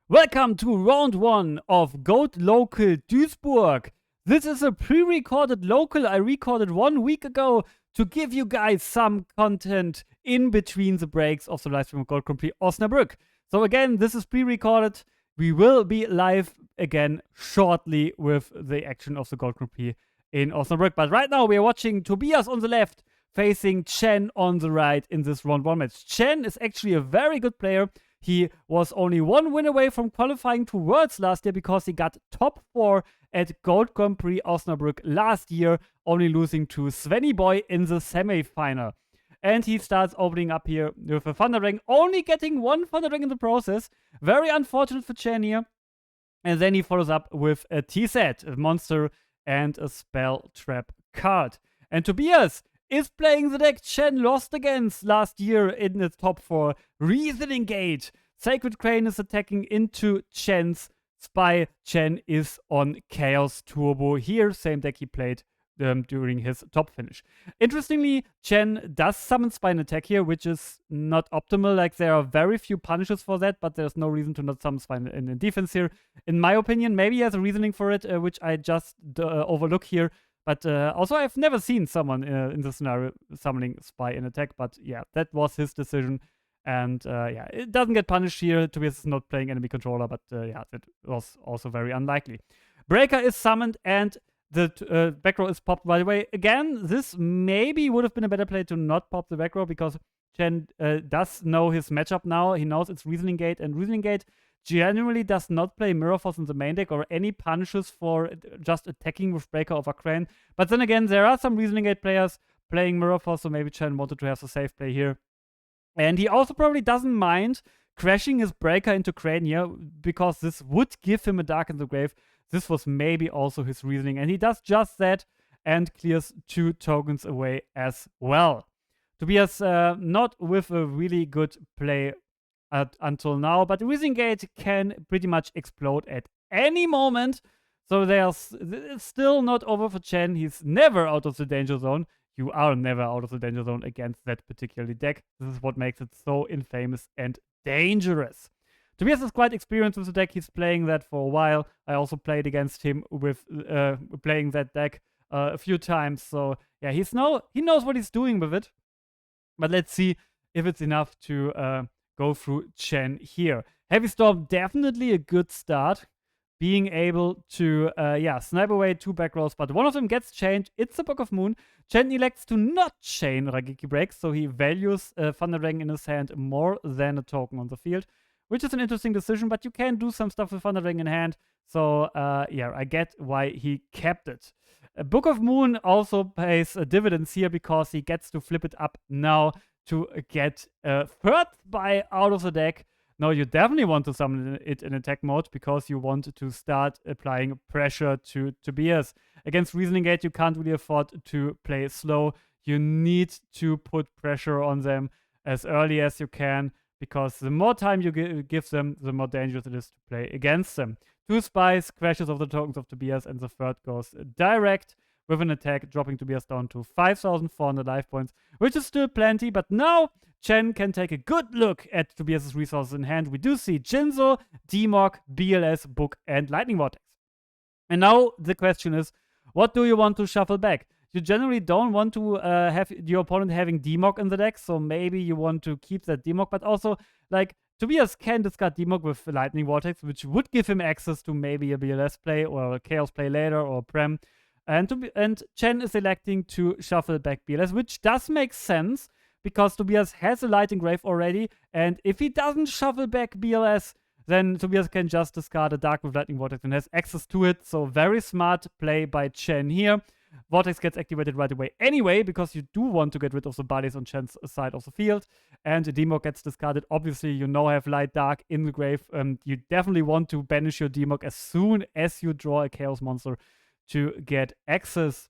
Welcome to round 1 of Goat Local Duisburg. This is a pre-recorded local I recorded 1 week ago to give you guys some content in between the breaks of the live stream of Goat Grand Prix Osnabrück. So again, this is pre-recorded. We will be live again shortly with the action of the Goat Grand Prix in Osnabrück. But right now we are watching Tobias on the left facing Chen on the right in this round 1 match. Chen is actually a very good player. He was only 1 win away from qualifying to Worlds last year because he got top 4 at Goat Grand Prix Osnabrück last year, only losing to Svenny Boy in the semi-final. And he starts opening up here with a Thunder Ring, only getting 1 Thunder Ring in the process. Very unfortunate for Chen here. And then he follows up with a T-set, a monster, and a Spell Trap card. And Tobias is playing the deck Chen lost against last year in the top 4. Reasoning Gate. Sacred Crane is attacking into Chen's Spy. Chen is on Chaos Turbo here. Same deck he played during his top finish. Interestingly, Chen does summon Spy in attack here, which is not optimal. Like, there are very few punishes for that, but there's no reason to not summon Spy in defense here. In my opinion, maybe he has a reasoning for it, which I just overlook here. But also, I've never seen someone in this scenario summoning Spy in attack. But yeah, that was his decision. And yeah, it doesn't get punished here. Tobias is not playing enemy controller. But yeah, that was also very unlikely. Breaker is summoned and the back row is popped. By the way, again, this maybe would have been a better play to not pop the back row because Chen does know his matchup now. He knows it's Reasoning Gate. And Reasoning Gate generally does not play Mirror Force in the main deck or any punishes for just attacking with Breaker over Crane. But then again, there are some Reasoning Gate players playing Mirror Force, so maybe Chen wanted to have a safe play here. And he also probably doesn't mind crashing his Breaker into Crane here because this would give him a Dark in the Grave. This was maybe also his reasoning. And he does just that and clears 2 tokens away as well. Tobias not with a really good play until now, but Reasoning Gate can pretty much explode at any moment. So it's still not over for Chen. He's never out of the danger zone. You are never out of the danger zone against that particular deck. This is what makes it so infamous and dangerous. Tobias is quite experienced with the deck. He's playing that for a while. I also played against him with playing that deck a few times. So yeah, he knows what he's doing with it. But let's see if it's enough to go through Chen here. Heavy Storm, definitely a good start. Being able to, snipe away 2 back rows, but one of them gets chained. It's the Book of Moon. Chen elects to not chain Rageki Breaks, so he values Thunder Dragon in his hand more than a token on the field, which is an interesting decision, but you can do some stuff with Thunder Dragon in hand. So, yeah, I get why he kept it. Book of Moon also pays dividends here because he gets to flip it up now to get a 3rd Spy out of the deck. Now, you definitely want to summon it in attack mode because you want to start applying pressure to Tobias. Against Reasoning Gate, you can't really afford to play slow. You need to put pressure on them as early as you can because the more time you give them, the more dangerous it is to play against them. 2 Spies, crashes of the tokens of Tobias, and the 3rd goes direct with an attack, dropping Tobias down to 5,400 life points, which is still plenty, but now Chen can take a good look at Tobias' resources in hand. We do see Jinzo, Demog, BLS, Book, and Lightning Vortex. And now the question is, what do you want to shuffle back? You generally don't want to have your opponent having Demog in the deck, so maybe you want to keep that Demog, but also, like, Tobias can discard Demog with Lightning Vortex, which would give him access to maybe a BLS play or a Chaos play later or Prem. And Chen is electing to shuffle back BLS, which does make sense because Tobias has a Light Engrave already. And if he doesn't shuffle back BLS, then Tobias can just discard a Dark with Lightning Vortex and has access to it. So very smart play by Chen here. Vortex gets activated right away anyway because you do want to get rid of the bodies on Chen's side of the field. And Demog gets discarded. Obviously, you now have Light Dark in the grave. You definitely want to banish your Demog as soon as you draw a Chaos monster to get access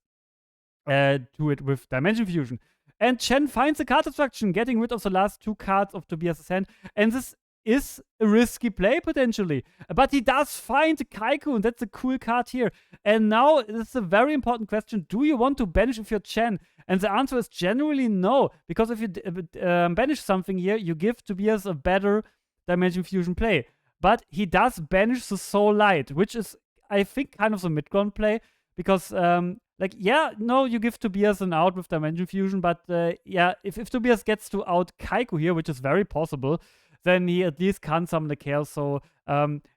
to it with Dimension Fusion. And Chen finds a card destruction, getting rid of the last 2 cards of Tobias' hand. And this is a risky play, potentially. But he does find Kaiku, and that's a cool card here. And now, this is a very important question. Do you want to banish if you're Chen? And the answer is generally no. Because if you banish something here, you give Tobias a better Dimension Fusion play. but he does banish the Soul Light, which is, I think, kind of the mid-ground play, because, you give Tobias an out with Dimension Fusion, but if Tobias gets to out Kaiko here, which is very possible, then he at least can't summon the Chaos. So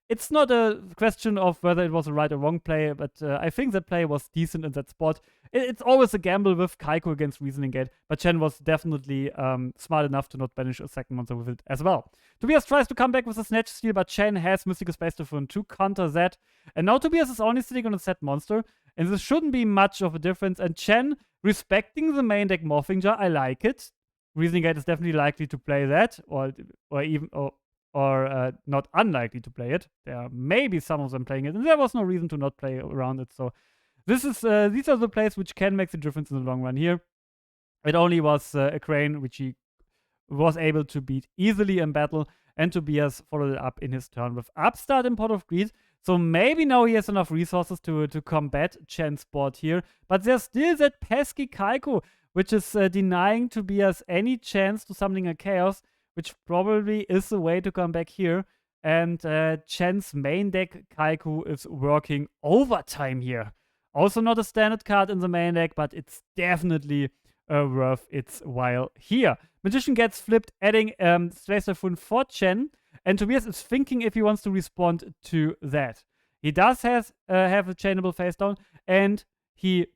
it's not a question of whether it was a right or wrong play, but I think that play was decent in that spot. It's always a gamble with Kaiko against Reasoning Gate, but Chen was definitely smart enough to not banish a second monster with it as well. Tobias tries to come back with a Snatch Steal, but Chen has Mystical Space Typhoon to counter that. And now Tobias is only sitting on a set monster, and this shouldn't be much of a difference. And Chen, respecting the main deck Morphing Jar, I like it. Reasoning Gate is definitely likely to play that, or not unlikely to play it. There may be some of them playing it, and there was no reason to not play around it. So these are the plays which can make the difference in the long run here. It only was a Crane which he was able to beat easily in battle, and Tobias followed it up in his turn with Upstart and Pot of Greed. So maybe now he has enough resources to combat Chen's board here, but there's still that pesky Kaiko, which is denying Tobias any chance to summoning a Chaos, which probably is the way to come back here. And Chen's main deck Kaiko is working overtime here. Also not a standard card in the main deck, but it's definitely worth its while here. Magician gets flipped, adding Space Typhoon for Chen, and Tobias is thinking if he wants to respond to that. He does have a chainable face down, and he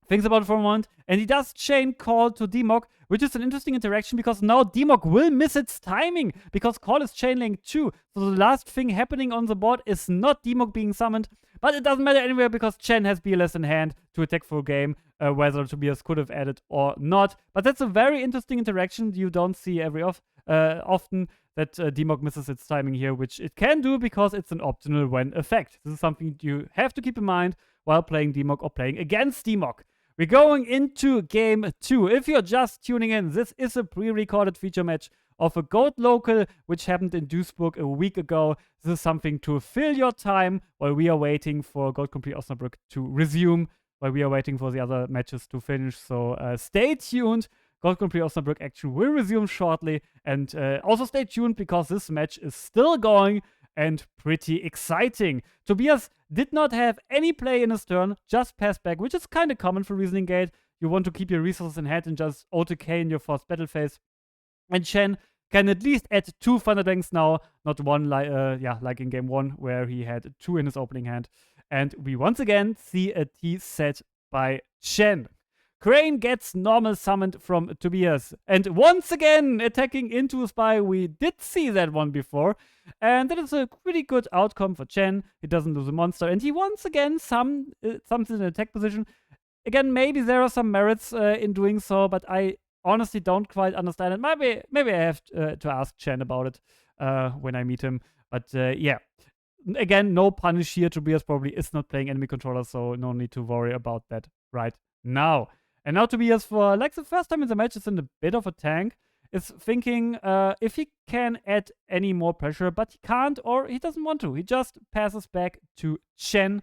thinks about it for a moment, and he does chain Call to Demok, which is an interesting interaction because now Demok will miss its timing because Call is chain link too. So the last thing happening on the board is not Demok being summoned, but it doesn't matter anywhere because Chen has BLS in hand to attack full game, whether Tobias could have added or not. But that's a very interesting interaction you don't see every often, that Demok misses its timing here, which it can do because it's an optional when effect. This is something you have to keep in mind while playing Demok or playing against Demok. We're going into game 2. If you're just tuning in, this is a pre-recorded feature match of a GOAT Local, which happened in Duisburg a week ago. This is something to fill your time while we are waiting for GOAT Complete Osnabrück to resume, while we are waiting for the other matches to finish. So stay tuned. GOAT Complete Osnabrück action will resume shortly. And also stay tuned because this match is still going and pretty exciting. Tobias did not have any play in his turn, just pass back, which is kind of common for Reasoning Gate. You want to keep your resources in hand and just OTK in your first battle phase. And Chen can at least add 2 Thunder Dragons now, not one like in game 1 where he had 2 in his opening hand. And we once again see a T set by Chen. Crane gets normal summoned from Tobias, and once again attacking into a spy. We did see that one before, and that is a pretty good outcome for Chen. He doesn't lose a monster, and he once again sums in attack position. Again, maybe there are some merits in doing so, but I honestly don't quite understand it. Maybe I have to ask Chen about it when I meet him. But yeah, again, no punish here. Tobias probably is not playing enemy controller, so no need to worry about that right now. And now Tobias, for like the first time in the match, is in a bit of a tank. Is thinking if he can add any more pressure, but he can't or he doesn't want to. He just passes back to Chen,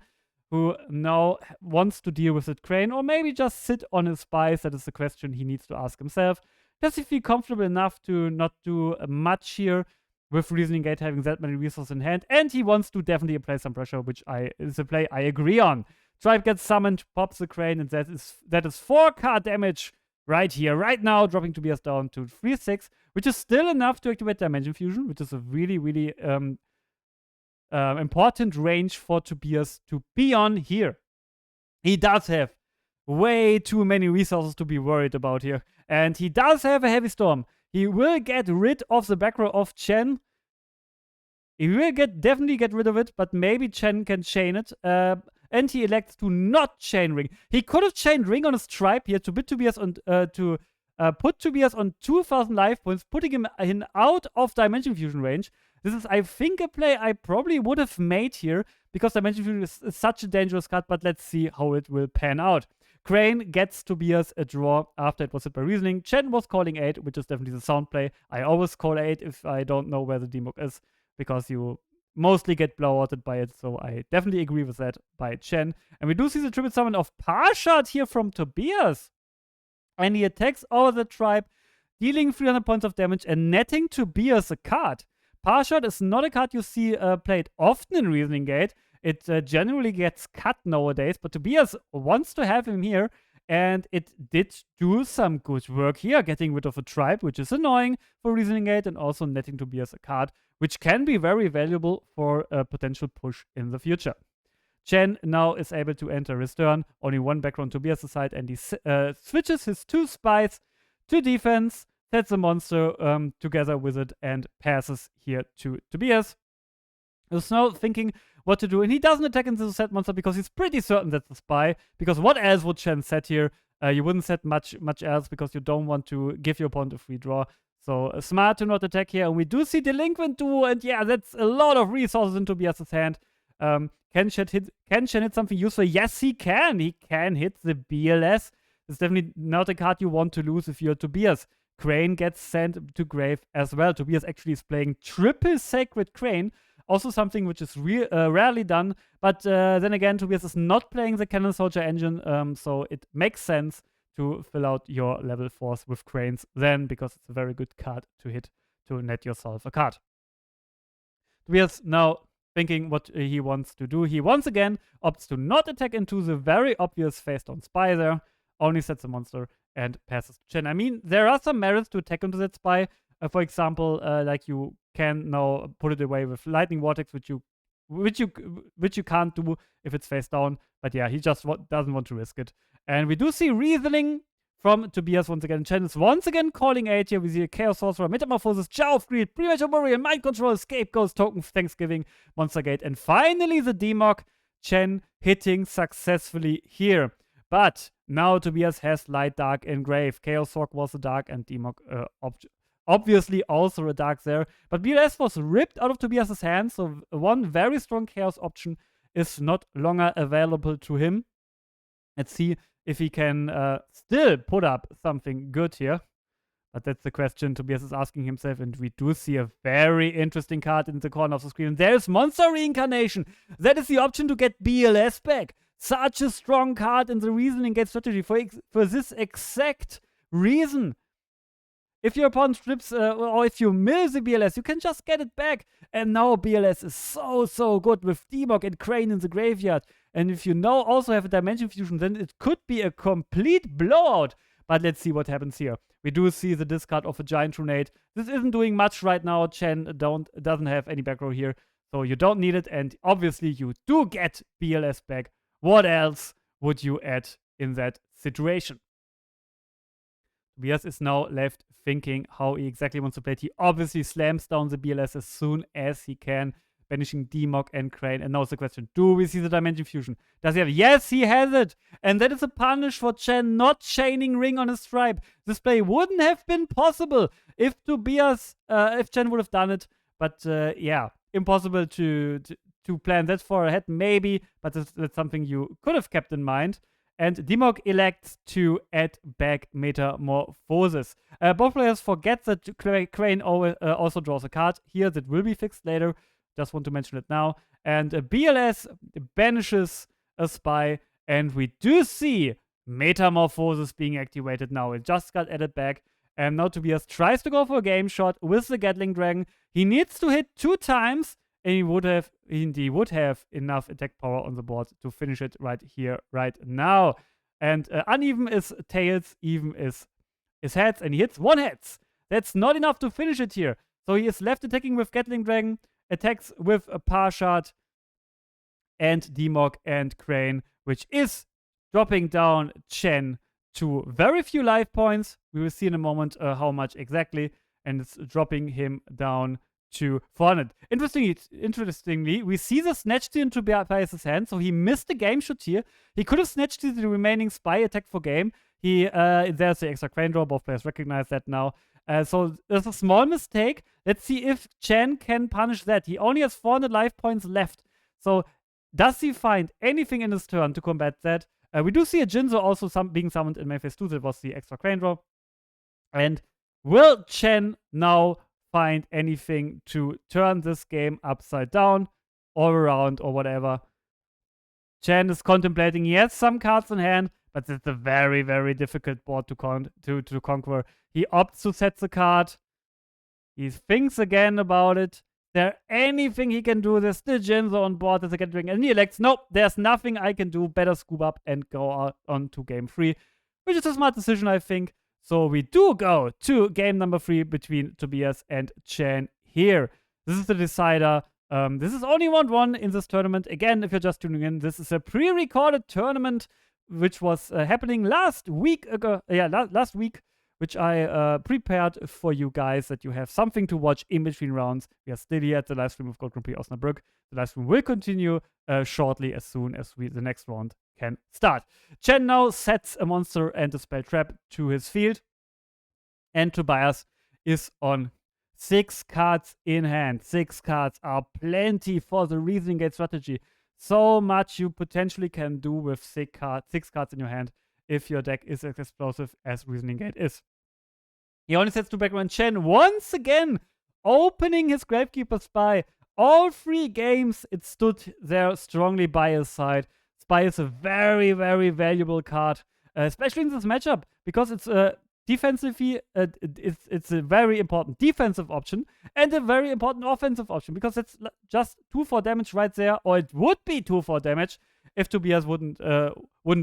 who now wants to deal with it Crane, or maybe just sit on his spies. That is the question he needs to ask himself. Does he feel comfortable enough to not do much here with Reasoning Gate having that many resources in hand? And he wants to definitely apply some pressure, which is a play I agree on. Tribe gets summoned, pops the Crane, and that is 4k damage right here, right now, dropping Tobias down to 3-6, which is still enough to activate Dimension Fusion, which is a really, really important range for Tobias to be on here. He does have way too many resources to be worried about here, and he does have a Heavy Storm. He will get rid of the back row of Chen. He will definitely get rid of it, but maybe Chen can chain it. And he elects to not chain Ring. He could have chained Ring on his tribe here to put Tobias on 2,000 life points, putting him out of Dimension Fusion range. This is, I think, a play I probably would have made here because Dimension Fusion is such a dangerous card. But let's see how it will pan out. Crane gets Tobias a draw after it was hit by Reasoning. Chen was calling 8, which is definitely the sound play. I always call 8 if I don't know where the Demok is, because you mostly get blowouted by it, so I definitely agree with that by Chen. And we do see the tribute summon of Parshad here from Tobias. And he attacks over the tribe, dealing 300 points of damage and netting Tobias a card. Parshot is not a card you see played often in Reasoning Gate. It generally gets cut nowadays, but Tobias wants to have him here, and it did do some good work here, getting rid of a tribe, which is annoying for Reasoning Gate, and also netting Tobias a card, which can be very valuable for a potential push in the future. Chen now is able to enter his turn, only one back on Tobias' side, and he switches his 2 spies to defense, sets a monster together with it, and passes here to Tobias. He's now thinking what to do, and he doesn't attack into the set monster because he's pretty certain that's the spy, because what else would Chen set here? You wouldn't set much else because you don't want to give your opponent a free draw. So smart to not attack here, and we do see Delinquent Duo, and yeah, that's a lot of resources in Tobias' hand. Can Chen hit something useful? Yes, he can. He can hit the BLS. It's definitely not a card you want to lose if you're Tobias. Crane gets sent to grave as well. Tobias actually is playing triple Sacred Crane, also something which is rarely done. But then again, Tobias is not playing the Cannon Soldier engine, so it makes sense to fill out your level 4s with Cranes then, because it's a very good card to hit to net yourself a card. Tobias now thinking what he wants to do. He once again opts to not attack into the very obvious face-down spy there, only sets a monster and passes to Chen. I mean, there are some merits to attack into that spy. For example, like you can now put it away with Lightning Vortex, which you can't do if it's face down. But yeah, he just doesn't want to risk it. And we do see Reasoning from Tobias once again. Chen is once again calling 8 here. We see a Chaos Sorcerer, Metamorphosis, Jar of Greed, Premature Burial, Mind Control, Scapegoats, Token, Thanksgiving, Monster Gate, and finally the Demok. Chen hitting successfully here. But now Tobias has Light, Dark, and Grave. Chaos Sorc was a Dark, and Demok obviously also a Dark there. But BLS was ripped out of Tobias' hands, so one very strong Chaos option is not longer available to him. Let's see if he can still put up something good here. But that's the question Tobias is asking himself, and we do see a very interesting card in the corner of the screen. There's Monster Reincarnation. That is the option to get BLS back. Such a strong card in the Reasoning Gate strategy for this exact reason. If your opponent strips, or if you mill the BLS, you can just get it back. And now BLS is so good with Demok and Crane in the graveyard. And if you now also have a Dimension Fusion, then it could be a complete blowout. But let's see what happens here. We do see the discard of a Giant Tornado. This isn't doing much right now. Chen doesn't have any back row here, so you don't need it. And obviously you do get BLS back. What else would you add in that situation? Tobias is now left thinking how he exactly wants to play it. He obviously slams down the BLS as soon as he can, banishing Demok and Crane. And now it's the question, do we see the Dimension Fusion? Does he have it? Yes, he has it! And that is a punish for Chen not chaining Ring on his tribe. This play wouldn't have been possible if if Chen would have done it. But yeah, impossible to plan that far ahead, maybe, but that's something you could have kept in mind. And Demok elects to add back Metamorphosis. Both players forget that Crane also draws a card here that will be fixed later. Just want to mention it now. And BLS banishes a spy, and we do see Metamorphosis being activated now. It just got added back. And now Tobias tries to go for a game shot with the Gatling Dragon. He needs to hit 2 times. And he would have enough attack power on the board to finish it right here, right now. And uneven is tails, even is heads, and he hits 1 heads. That's not enough to finish it here. So he is left attacking with Gatling Dragon, attacks with a Parshot, and Demok and Crane, which is dropping down Chen to very few life points. We will see in a moment how much exactly, and it's dropping him down to 400. Interestingly, we see the Snatch Steal into Tobias' hand, so he missed the game shot here. He could have snatched the remaining spy attack for game. There's the extra Crane draw. Both players recognize that now. So there's a small mistake. Let's see if Chen can punish that. He only has 400 life points left. So does he find anything in his turn to combat that? We do see a Jinzo also being summoned in main phase 2. That was the extra Crane draw. And will Chen now find anything to turn this game upside down or around or whatever? Chen is contemplating. He has some cards in hand, but it's a very, very difficult board to conquer. He opts to set the card. He thinks again about it. there anything he can do? There's still Jinzo on board as a get ring, and he elects, nope, there's nothing I can do. Better scoop up and go on to game 3, which is a smart decision, I think. So we do go to game number 3 between Tobias and Chen here. This is the decider. This is only round 1 in this tournament. Again, if you're just tuning in, this is a pre-recorded tournament which was happening last week ago. Last week, which I prepared for you guys, that you have something to watch in between rounds. We are still here at the live stream of Gold Grand Prix Osnabrück. The live stream will continue shortly as soon as the next round can start. Chen now sets a monster and a spell trap to his field, and Tobias is on 6 cards in hand. 6 cards are plenty for the Reasoning Gate strategy. So much you potentially can do with 6 cards in your hand if your deck is as explosive as Reasoning Gate is. He only sets to background Chen once again, opening his Gravekeeper Spy. All 3 games it stood there strongly by his side. Spy is a very, very valuable card, especially in this matchup, because it's defensively, it's a very important defensive option and a very important offensive option, because it's just 2-4 damage right there, or it would be 2-4 damage if Tobias wouldn't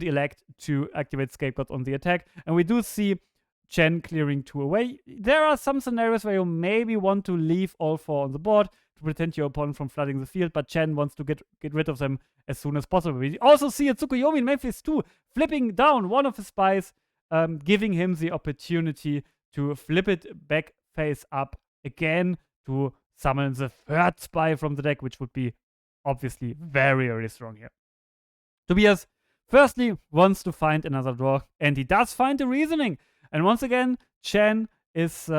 elect to activate Scapegoat on the attack. And we do see Chen clearing 2 away. There are some scenarios where you maybe want to leave all 4 on the board to prevent your opponent from flooding the field, but Chen wants to get rid of them as soon as possible. We also see a Tsukuyomi in Memphis 2 flipping down one of his spies, giving him the opportunity to flip it back face up again to summon the 3rd spy from the deck, which would be obviously very, very strong here. Tobias firstly wants to find another draw, and he does find the Reasoning. And once again, Chen is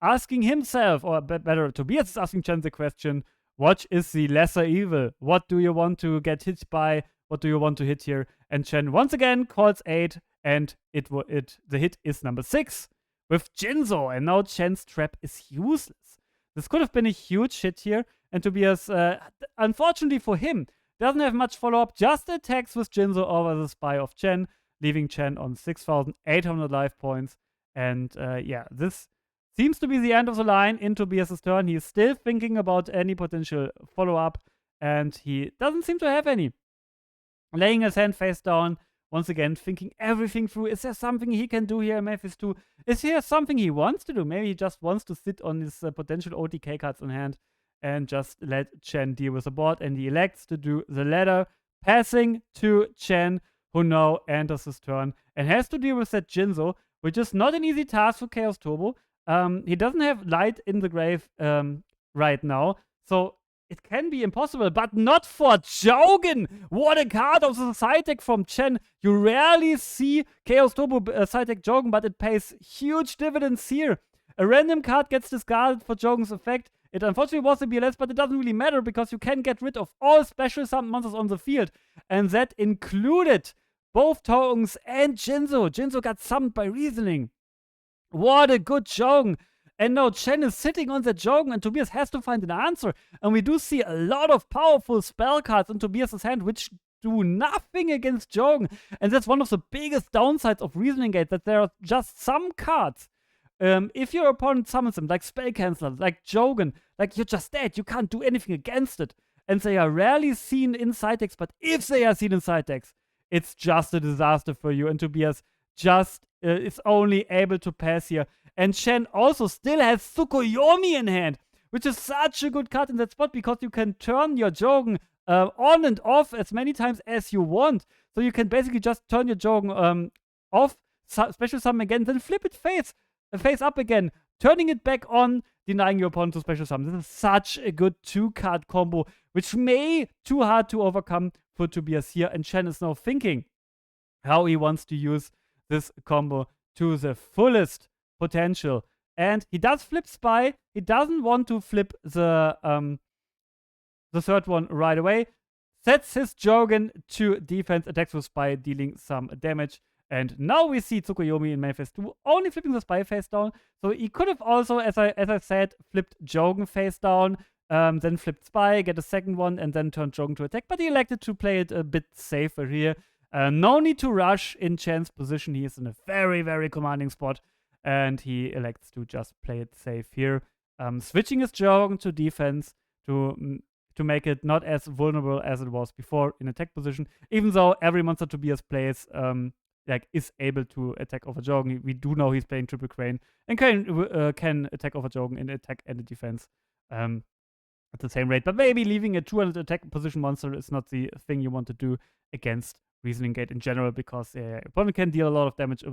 asking himself, or better, Tobias is asking Chen the question, what is the lesser evil? What do you want to get hit by? What do you want to hit here? And Chen once again calls 8, and the hit is number 6 with Jinzo, and now Chen's trap is useless. This could have been a huge hit here, and Tobias, unfortunately for him, doesn't have much follow-up, just attacks with Jinzo over the spy of Chen, leaving Chen on 6,800 life points. And this seems to be the end of the line in Tobias' turn. He is still thinking about any potential follow-up, and he doesn't seem to have any. Laying his hand face down, once again, thinking everything through. Is there something he can do here in Memphis 2? Is there something he wants to do? Maybe he just wants to sit on his potential OTK cards in hand and just let Chen deal with the board. And he elects to do the latter, passing to Chen, who now enters his turn and has to deal with that Jinzo, which is not an easy task for Chaos Turbo. He doesn't have Light in the Grave right now, so it can be impossible, but not for Jogan. What a card of the side deck from Chen. You rarely see Chaos Turbo side deck Jogan, but it pays huge dividends here. A random card gets discarded for Jogan's effect. It unfortunately was a BLS, but it doesn't really matter because you can get rid of all special summon monsters on the field. And that included both tokens and Jinzo. Jinzo got summoned by Reasoning. What a good Jogan. And now Chen is sitting on the Jogan, and Tobias has to find an answer. And we do see a lot of powerful spell cards in Tobias' hand, which do nothing against Jogan. And that's one of the biggest downsides of Reasoning Gate, that there are just some cards. If your opponent summons them, like Spell Canceller, like Jogan, like you're just dead, you can't do anything against it. And they are rarely seen in side decks, but if they are seen in side decks, it's just a disaster for you. And Tobias just is only able to pass here. And Chen also still has Tsukuyomi in hand, which is such a good card in that spot because you can turn your Jogan on and off as many times as you want. So you can basically just turn your Jogan off, special summon again, then flip it face up again, turning it back on, denying your opponent to special summon. This is such a good 2-card combo, which may be too hard to overcome for Tobias here. And Chen is now thinking how he wants to use this combo to the fullest potential. And he does flip Spy. He doesn't want to flip the 3rd one right away. Sets his Jogan to defense, attacks with Spy, dealing some damage. And now we see Tsukuyomi in Manifest 2 only flipping the Spy face down. So he could have also, as I said, flipped Jogan face down, then flipped Spy, get a second one, and then turned Jogan to attack. But he elected to play it a bit safer here. No need to rush in Chen's position. He is in a very, very commanding spot. And he elects to just play it safe here. switching his Jogan to defense to make it not as vulnerable as it was before in attack position. Even though every monster Tobias plays is able to attack over Jogan, we do know he's playing triple crane and can attack over Jogan in attack and in defense at the same rate. But maybe leaving a 200 attack position monster is not the thing you want to do against Reasoning Gate in general, because opponent can deal a lot of damage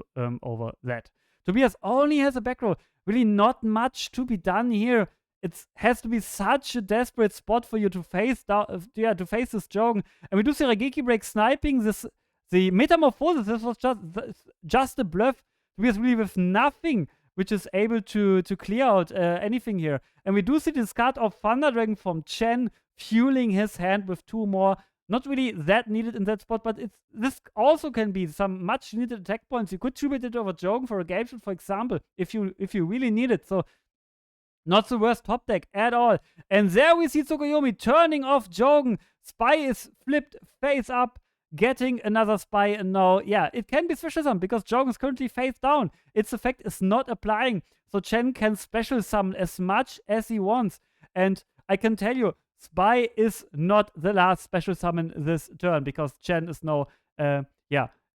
over that. Tobias only has a back row. Really not much to be done here. It has to be such a desperate spot for you to face this Jogan. And we do see Raigeki Break sniping the Metamorphosis. This was just a bluff. Tobias really with nothing which is able to clear out anything here. And we do see the discard of Thunder Dragon from Chen, fueling his hand with 2 more. Not really that needed in that spot, but this also can be some much needed attack points. You could tribute it over Jogan for a game shot, for example, if you really need it. So not the worst top deck at all. And there we see Tsukuyomi turning off Jogan. Spy is flipped face up, getting another spy, and now, it can be special summon because Jogan is currently face down. Its effect is not applying, so Chen can special summon as much as he wants. And I can tell you, Spy is not the last special summon this turn, because Chen is now,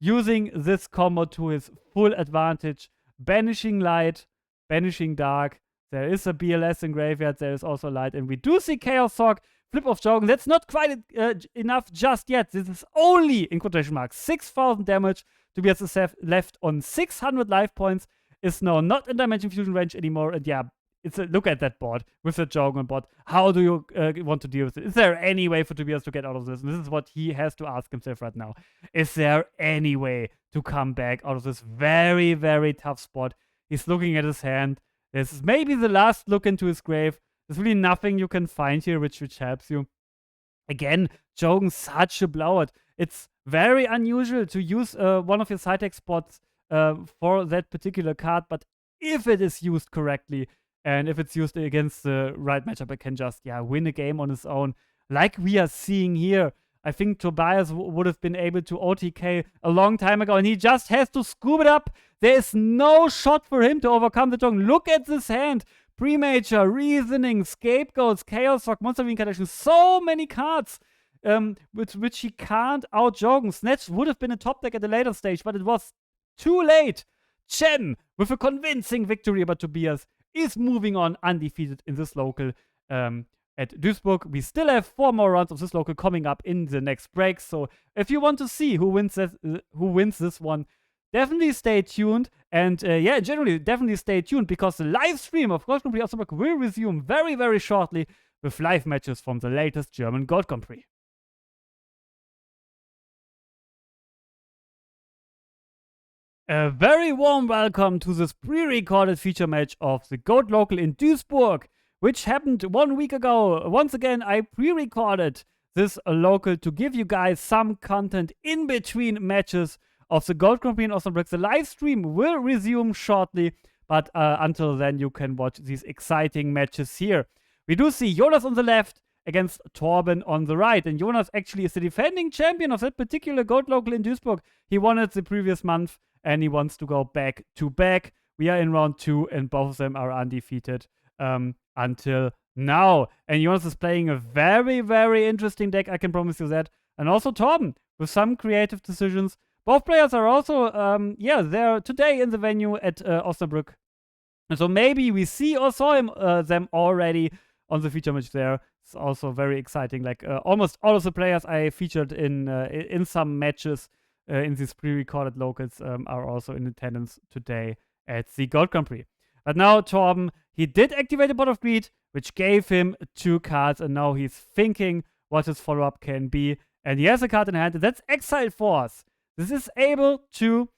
using this combo to his full advantage. Banishing Light, Banishing Dark. There is a BLS in Graveyard, there is also Light, and we do see Chaos Hawk, flip of Jogan. That's not quite enough just yet. This is only, in quotation marks, 6,000 damage. Tobias is left on 600 life points, is now not in Dimension Fusion range anymore, and look at that board with the Jogan board. How do you want to deal with it? Is there any way for Tobias to get out of this? And this is what he has to ask himself right now. Is there any way to come back out of this very, very tough spot? He's looking at his hand. This is maybe the last look into his grave. There's really nothing you can find here which helps you. Again, Jogan, such a blowout. It's very unusual to use one of your side deck spots for that particular card, but if it is used correctly, and if it's used against the right matchup, it can just, win a game on its own. Like we are seeing here. I think Tobias would have been able to OTK a long time ago, and he just has to scoop it up. There is no shot for him to overcome the Jogan. Look at this hand. Pre-Major, Reasoning, Scapegoats, Chaos Rock, Monster Reincarnation. So many cards with which he can't out-Jogan. Snatch would have been a top deck at a later stage, but it was too late. Chen, with a convincing victory about Tobias, is moving on undefeated in this local at Duisburg. We still have 4 more rounds of this local coming up in the next break. So if you want to see who wins this one, definitely stay tuned. And generally, definitely stay tuned, because the live stream of Gold Grand Prix Osnabrück will resume very, very shortly with live matches from the latest German Gold Grand Prix. A very warm welcome to this pre-recorded feature match of the Goat Local in Duisburg, which happened 1 week ago. Once again, I pre-recorded this local to give you guys some content in between matches of the Gold Grand Prix in Osnabrück. The live stream will resume shortly, but until then you can watch these exciting matches here. We do see Jonas on the left against Torben on the right, and Jonas actually is the defending champion of that particular Gold Local in Duisburg. He won it the previous month, and he wants to go back to back. We are in round 2, and both of them are undefeated until now. And Jonas is playing a very, very interesting deck, I can promise you that. And also Torben, with some creative decisions. Both players are also, there today in the venue at Osnabrück. And so maybe we see or saw them already on the feature match there. It's also very exciting. Like almost all of the players I featured in some matches in these pre-recorded locals are also in attendance today at the Gold Grand Prix. But now Torben, he did activate a Pot of Greed, which gave him 2 cards, and now he's thinking what his follow-up can be. And he has a card in hand, and that's Exile Force. This is able to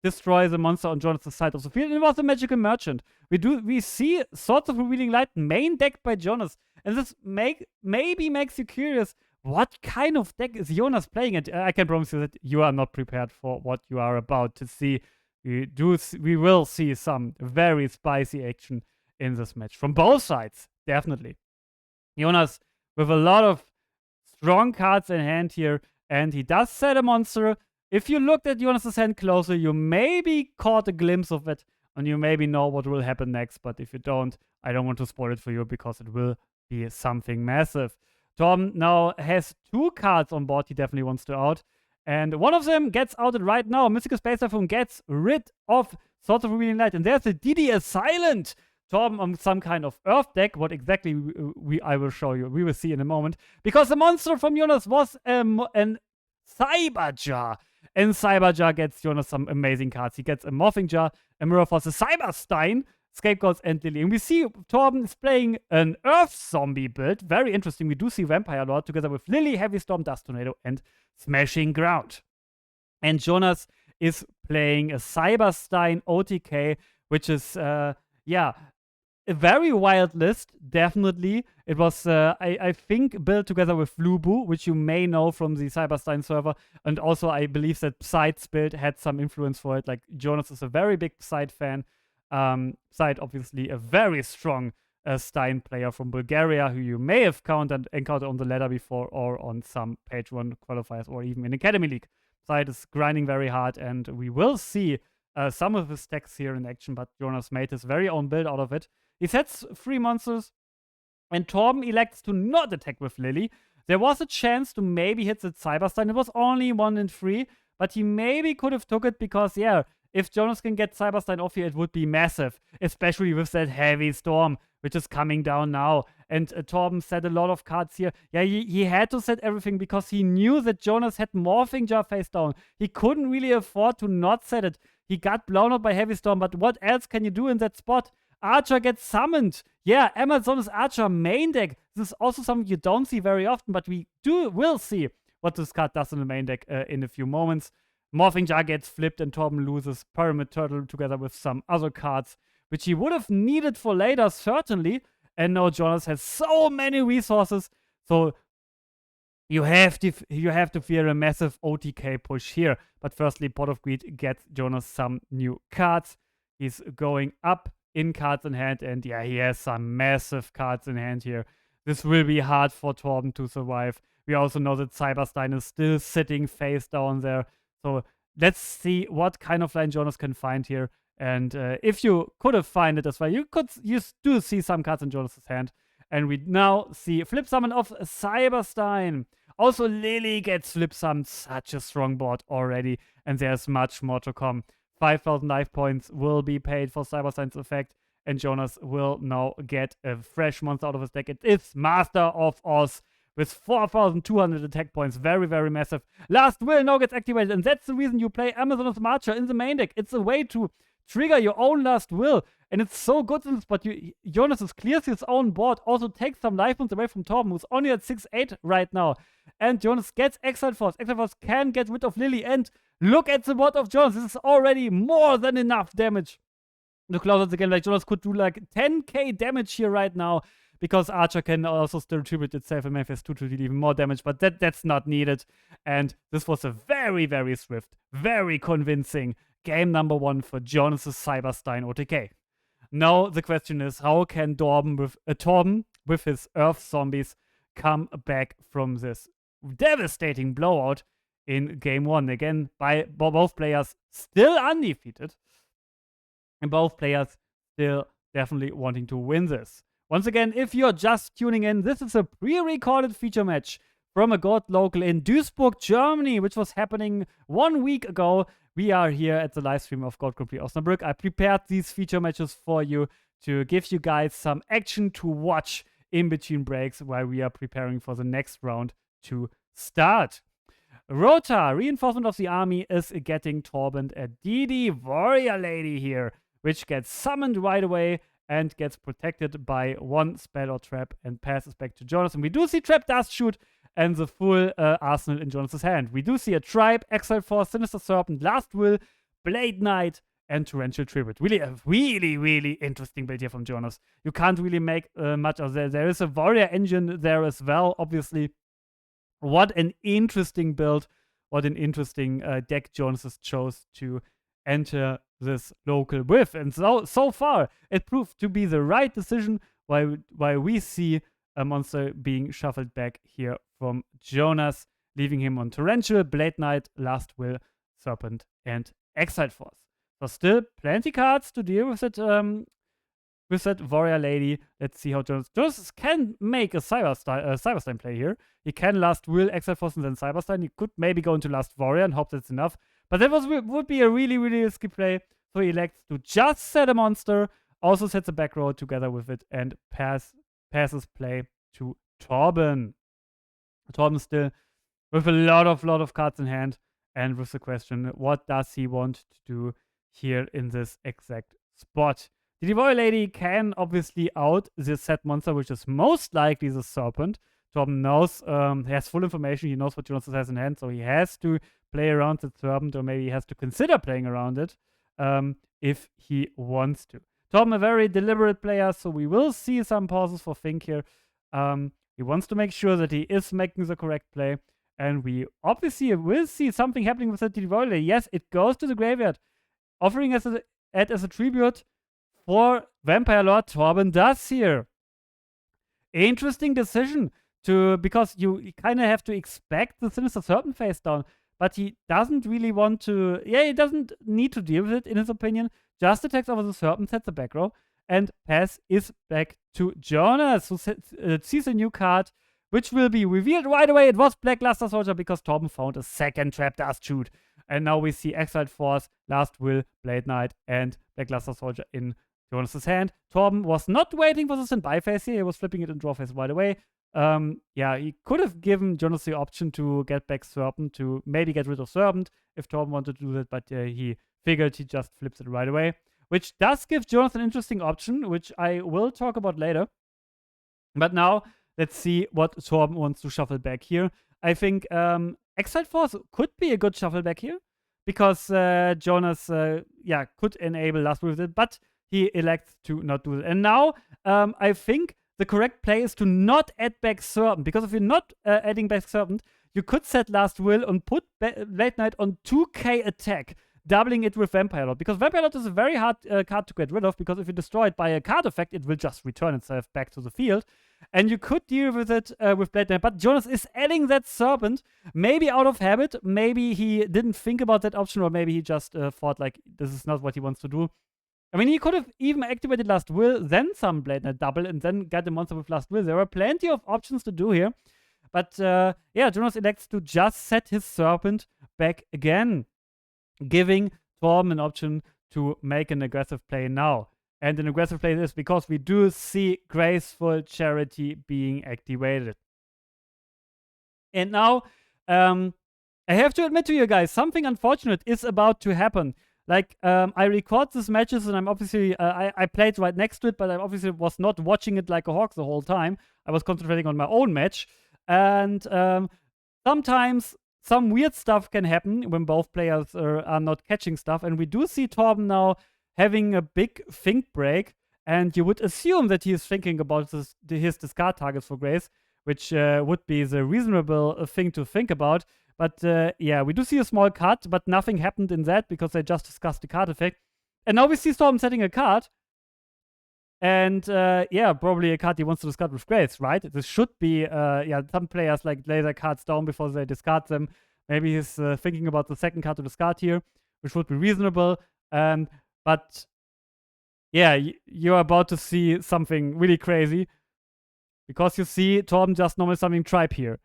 destroy the monster on Jonas' side of the field. And it was a Magical Merchant. We see Swords of Revealing Light main deck by Jonas, and this maybe makes you curious. What kind of deck is Jonas playing? And I can promise you that you are not prepared for what you are about to see. We will see some very spicy action in this match from both sides, definitely. Jonas with a lot of strong cards in hand here, and he does set a monster. If you looked at Jonas' hand closer, you maybe caught a glimpse of it, and you maybe know what will happen next. But if you don't, I don't want to spoil it for you because it will be something massive. Torben now has 2 cards on board he definitely wants to out. And one of them gets outed right now. Mystical Space Typhoon gets rid of Swords of Revealing Light. And there's a DD Silent. Torben on some kind of Earth deck. What exactly I will show you. We will see in a moment. Because the monster from Jonas was an Cyber Jar. And Cyber Jar gets Jonas some amazing cards. He gets a Morphing Jar, a Mirror Force, a Cyber Stein, Scapegoats, and Lily. And we see Torben is playing an Earth Zombie build. Very interesting. We do see Vampire Lord together with Lily, Heavy Storm, Dust Tornado, and Smashing Ground. And Jonas is playing a Cyber Stein OTK, which is, a very wild list, definitely. It was, I think, built together with Lubu, which you may know from the Cyberstein server. And also, I believe that Psyde's build had some influence for it. Like, Jonas is a very big Psyde fan. Psyde, obviously, a very strong Stein player from Bulgaria, who you may have encountered on the ladder before or on some page 1 qualifiers or even in Academy League. Psyde is grinding very hard, and we will see some of his decks here in action, but Jonas made his very own build out of it. He sets 3 monsters, and Torben elects to not attack with Lily. There was a chance to maybe hit the Cyberstein. It was only 1 in 3, but he maybe could have took it because, if Jonas can get Cyberstein off here, it would be massive, especially with that Heavy Storm, which is coming down now. And Torben set a lot of cards here. Yeah, he had to set everything because he knew that Jonas had Morphing Jar face down. He couldn't really afford to not set it. He got blown out by Heavy Storm, but what else can you do in that spot? Archer gets summoned. Yeah, Amazon's Archer main deck. This is also something you don't see very often, but will see what this card does in the main deck in a few moments. Morphing Jar gets flipped and Torben loses Pyramid Turtle together with some other cards, which he would have needed for later, certainly. And now Jonas has so many resources, so you have to fear a massive OTK push here. But firstly, Pot of Greed gets Jonas some new cards. He's going up in cards in hand, and yeah, he has some massive cards in hand here. This will be hard for Torben to survive. We also know that Cyberstein is still sitting face down there. So let's see what kind of line Jonas can find here. And if you could have found it as well, you do see some cards in Jonas' hand. And we now see Flip Summon of Cyberstein. Also, Lily gets Flip Summoned, such a strong board already. And there's much more to come. 5,000 life points will be paid for Cyberstein's effect. And Jonas will now get a fresh monster out of his deck. It is Master of Oz with 4,200 attack points. Very, very massive. Last Will now gets activated. And that's the reason you play Amazon's Marcher in the main deck. It's a way to trigger your own Last Will. And it's so good in this, but Jonas clears his own board. Also takes some life points away from Torben, who's only at 6-8 right now. And Jonas gets Exiled Force. Exiled Force can get rid of Lily. And look at the board of Jonas. This is already more than enough damage. To close it again, like Jonas could do like 10k damage here right now. Because Archer can also still tribute itself and Memphis 2 to deal even more damage, but that's not needed. And this was a very, very swift, very convincing game number 1 for Jonas' Cyberstein OTK. Now the question is, how can Torben with his Earth Zombies come back from this devastating blowout in game 1? Again, by both players still undefeated, and both players still definitely wanting to win this. Once again, if you're just tuning in, this is a pre-recorded feature match from a GOAT Local in Duisburg, Germany, which was happening 1 week ago. We are here at the live stream of GOAT Grand Prix Osnabrück. I prepared these feature matches for you to give you guys some action to watch in between breaks while we are preparing for the next round to start. Rota, Reinforcement of the Army, is getting Torben a DD Warrior Lady here, which gets summoned right away and gets protected by 1 spell or trap and passes back to Jonas. And we do see Trap Dust Shoot and the full arsenal in Jonas' hand. We do see a Tribe, Exiled Force, Sinister Serpent, Last Will, Blade Knight, and Torrential Tribute. Really a really interesting build here from Jonas. You can't really make much of that. There is a Warrior Engine there as well, obviously. What an interesting build. What an interesting deck Jonas has chose to enter this local with. And so far, it proved to be the right decision while we see a monster being shuffled back here from Jonas, leaving him on Torrential, Blade Knight, Last Will, Serpent, and Exiled Force. So still plenty cards to deal with it, with that Warrior Lady. Let's see how Jonas can make a Cyberstein play here. He can Last Will, Exile Force, and then Cyberstein. He could maybe go into Last Warrior and hope that's enough. But that would be a really, really risky play. So he elects to just set a monster, also sets a back row together with it, and passes play to Torben. Torben still with a lot of cards in hand, and with the question, what does he want to do here in this exact spot? The Devour Lady can obviously out the set monster, which is most likely the Serpent. Torben knows, he has full information, he knows what Jonas has in hand, so he has to play around the Serpent, or maybe he has to consider playing around it if he wants to. Torben, a very deliberate player, so we will see some pauses for Fink here. He wants to make sure that he is making the correct play, and we obviously will see something happening with the Devour Lady. Yes, it goes to the graveyard, offering it as a tribute for Vampire Lord. Torben does here. Interesting decision, because you kind of have to expect the Sinister Serpent face down, but he doesn't really want to. Yeah, he doesn't need to deal with it, in his opinion. Just attacks over the Serpent, sets the back row, and pass is back to Jonas, who sees a new card, which will be revealed right away. It was Black Luster Soldier, because Torben found a second Trap Dust Shoot. And now we see Exiled Force, Last Will, Blade Knight, and Black Luster Soldier in Jonas' hand. Torben was not waiting for the standby phase here. He was flipping it in draw phase right away. Yeah, he could have given Jonas the option to get back Serpent, to maybe get rid of Serpent if Torben wanted to do that, but he figured he just flips it right away, which does give Jonas an interesting option, which I will talk about later. But now, let's see what Torben wants to shuffle back here. I think Exiled Force could be a good shuffle back here, because Jonas, could enable Last Will with it, but he elects to not do it. And now, I think the correct play is to not add back Serpent, because if you're not adding back Serpent, you could set Last Will and put Late Knight on 2k attack, doubling it with Vampire Lord, because Vampire Lord is a very hard card to get rid of, because if you destroy it by a card effect, it will just return itself back to the field. And you could deal with it with Blade Knight, but Jonas is adding that Serpent, maybe out of habit, maybe he didn't think about that option, or maybe he just thought, like, this is not what he wants to do. I mean, he could have even activated Last Will, then some Blade Knight double, and then get the monster with Last Will. There are plenty of options to do here. But, Jonas elects to just set his Serpent back again, giving Torben an option to make an aggressive play now. And an aggressive play is because we do see Graceful Charity being activated. And now, I have to admit to you guys, something unfortunate is about to happen. Like, I record these matches, and I'm obviously, I played right next to it, but I obviously was not watching it like a hawk the whole time. I was concentrating on my own match. And sometimes some weird stuff can happen when both players are not catching stuff. And we do see Torben now having a big think break. And you would assume that he is thinking about his discard targets for Grace, which would be the reasonable thing to think about. But we do see a small cut, but nothing happened in that because they just discussed the card effect. And now we see Storm setting a card. And probably a card he wants to discard with Grace, right? This should be, some players like lay their cards down before they discard them. Maybe he's thinking about the second card to discard here, which would be reasonable. But you're about to see something really crazy, because you see Torben just normal summoning Tribe here.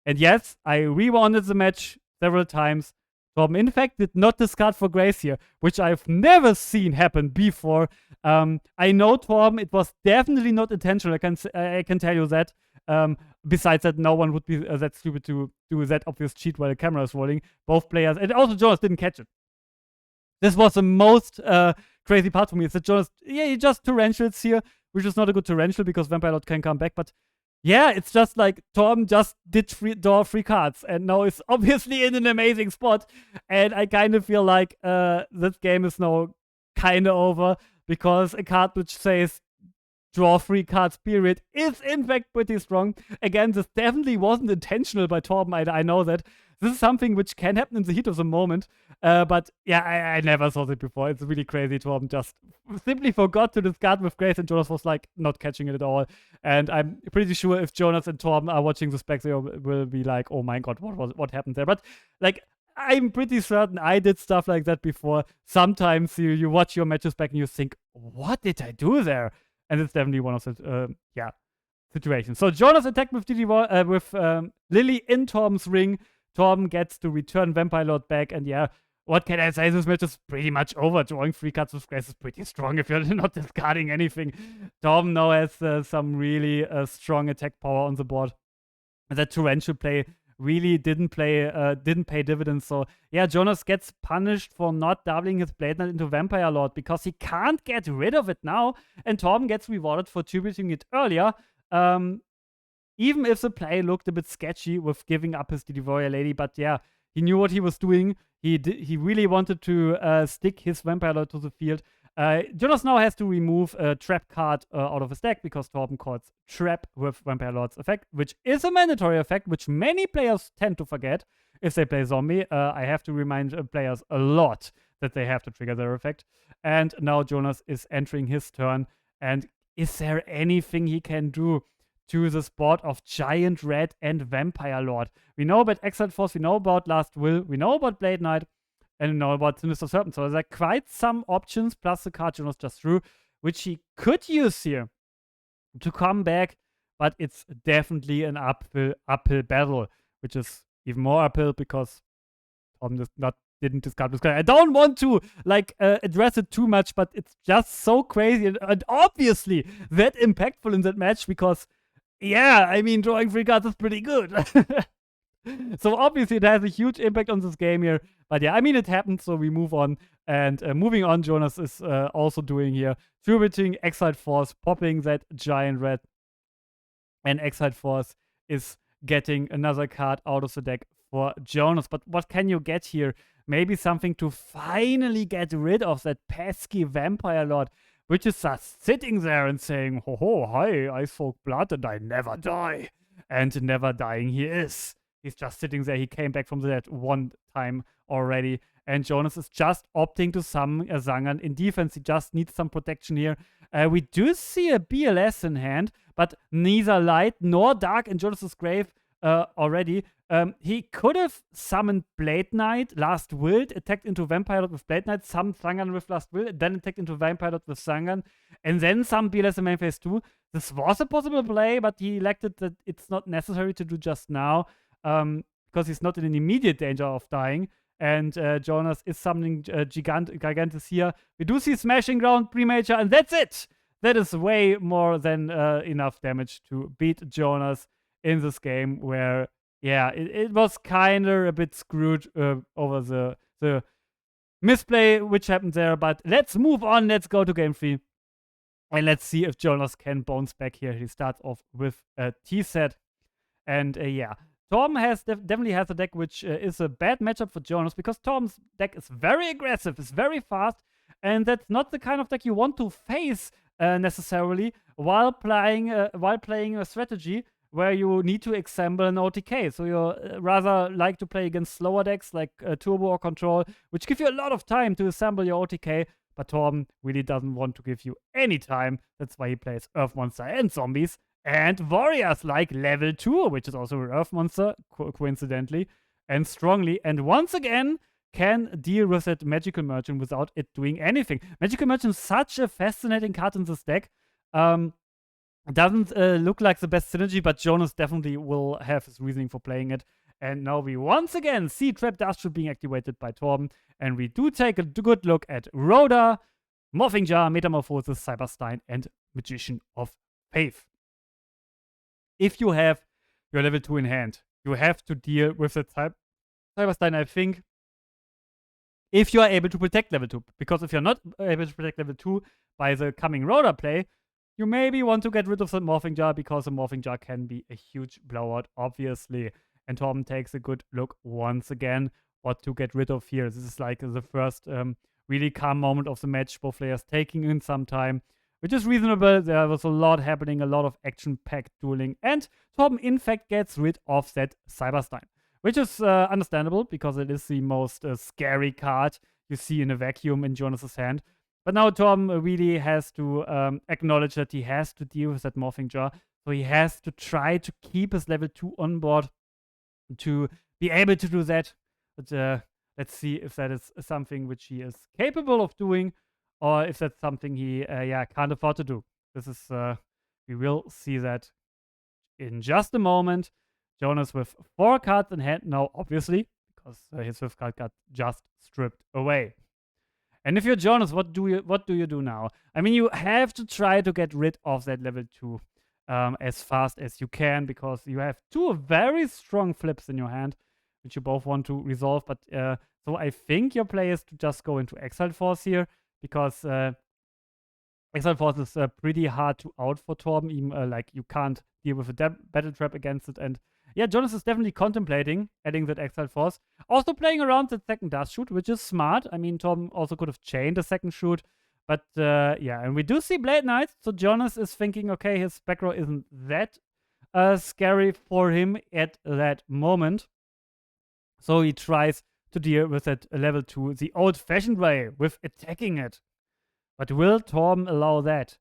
And yes, I rewounded the match several times. Torben, in fact, did not discard for Grace here, which I've never seen happen before. I know Torben, it was definitely not intentional. I can tell you that. Besides that, no one would be that stupid to do that obvious cheat while the camera is rolling. Both players, and also Jonas didn't catch it. This was the most crazy part for me. Is that Jonas, he just torrentials here, which is not a good torrential because Vampire Lord can come back, but yeah, it's just like Torben just did draw 3 cards, and now is obviously in an amazing spot. And I kind of feel like this game is now kind of over, because a card which says draw 3 cards, period, is in fact pretty strong. Again, this definitely wasn't intentional by Torben. I know that. This is something which can happen in the heat of the moment. But yeah, I never saw it before. It's really crazy. Torben just simply forgot to discard with Grace, and Jonas was like not catching it at all. And I'm pretty sure if Jonas and Torben are watching this back, they will be like, oh my god, what happened there? But like, I'm pretty certain I did stuff like that before. Sometimes you watch your matches back and you think, what did I do there? And it's definitely one of the, situations. So Jonas attacked with Lily in Torm's ring. Torm gets to return Vampire Lord back, and yeah, what can I say? This match is pretty much over. Drawing 3 cards with Grace is pretty strong if you're not discarding anything. Torm now has some really strong attack power on the board. That torrential play really didn't pay dividends. So yeah, Jonas gets punished for not doubling his Blade Knight into Vampire Lord because he can't get rid of it now, and Torm gets rewarded for tributing it earlier. Even if the play looked a bit sketchy with giving up his Warrior Lady, but yeah, he knew what he was doing. He really wanted to stick his Vampire Lord to the field. Jonas now has to remove a trap card out of his deck because Torben calls trap with Vampire Lord's effect, which is a mandatory effect, which many players tend to forget if they play zombie. I have to remind players a lot that they have to trigger their effect. And now Jonas is entering his turn. And is there anything he can do to the spot of Giant Red and Vampire Lord? We know about Exiled Force, we know about Last Will, we know about Blade Knight, and we know about Sinister Serpent. So there's quite some options, plus the card Jonas just drew, which he could use here to come back, but it's definitely an uphill battle, which is even more uphill because Tom didn't discard this card. I don't want to address it too much, but it's just so crazy and obviously that impactful in that match because, yeah, I mean, drawing 3 cards is pretty good. So obviously it has a huge impact on this game here. But yeah, I mean, it happened, so we move on. And moving on, Jonas is also doing here, tributing Exiled Force, popping that Giant Red. And Exiled Force is getting another card out of the deck for Jonas. But what can you get here? Maybe something to finally get rid of that pesky Vampire Lord, which is just sitting there and saying, ho ho, hi, I soak blood and I never die. And never dying he is. He's just sitting there. He came back from the dead one time already. And Jonas is just opting to summon a Zangan in defense. He just needs some protection here. We do see a BLS in hand, but neither light nor dark in Jonas's grave already. He could have summoned Blade Knight, Last Will, attacked into Vampire Lord with Blade Knight, summoned Zangan with Last Will, then attacked into Vampire Lord with Zangan, and then some BLS in main phase 2. This was a possible play, but he elected that it's not necessary to do just now. Because he's not in an immediate danger of dying. And Jonas is summoning Gigantus here. We do see Smashing Ground, Pre-Major, and that's it! That is way more than enough damage to beat Jonas in this game where, yeah, it was kind of a bit screwed over the misplay which happened there. But let's move on. Let's go to game 3. And let's see if Jonas can bounce back here. He starts off with a T-set. And yeah. Torm definitely has a deck which is a bad matchup for Jonas because Torm's deck is very aggressive, is very fast, and that's not the kind of deck you want to face necessarily while playing a strategy where you need to assemble an OTK. So you rather like to play against slower decks like Turbo or Control, which give you a lot of time to assemble your OTK, but Torm really doesn't want to give you any time. That's why he plays Earth Monster and Zombies. And warriors like level 2, which is also an Earth Monster, coincidentally, and strongly. And once again, can deal with that Magical Merchant without it doing anything. Magical Merchant is such a fascinating card in this deck. Doesn't look like the best synergy, but Jonas definitely will have his reasoning for playing it. And now we once again see Trap Dust being activated by Torben. And we do take a good look at Rhoda, Morphing Jar, Metamorphosis, Cyber Stein, and Magician of Faith. If you have your level 2 in hand, you have to deal with the Cyber Stein, I think, if you are able to protect level 2. Because if you're not able to protect level 2 by the coming Rhoda play, you maybe want to get rid of the Morphing Jar because the Morphing Jar can be a huge blowout, obviously. And Torben takes a good look once again what to get rid of here. This is like the first really calm moment of the match. Both players taking in some time, which is reasonable. There was a lot happening, a lot of action-packed dueling. And Torben, in fact, gets rid of that Cyberstein, which is understandable because it is the most scary card you see in a vacuum in Jonas's hand. But now Torben really has to acknowledge that he has to deal with that Morphing Jar. So he has to try to keep his level 2 on board to be able to do that But let's see if that is something which he is capable of doing, or if that's something he can't afford to do. This is we will see that in just a moment. Jonas with 4 cards in hand now, obviously, because his 5th card got just stripped away. And if you're Jonas, what do you do now? I mean, you have to try to get rid of that level 2 as fast as you can, because you have 2 very strong flips in your hand, which you both want to resolve. But so I think your play is to just go into Exiled Force here, because Exiled Force is pretty hard to out for Torben. Even like you can't deal with a battle trap against it. And yeah, Jonas is definitely contemplating adding that Exiled Force. Also playing around the second Dust Shoot, which is smart. I mean, Torben also could have chained the second shoot. But yeah, and we do see Blade Knight. So Jonas is thinking, okay, his back row isn't that scary for him at that moment. So he tries to deal with it level 2 the old-fashioned way, with attacking it. But will Torben allow that?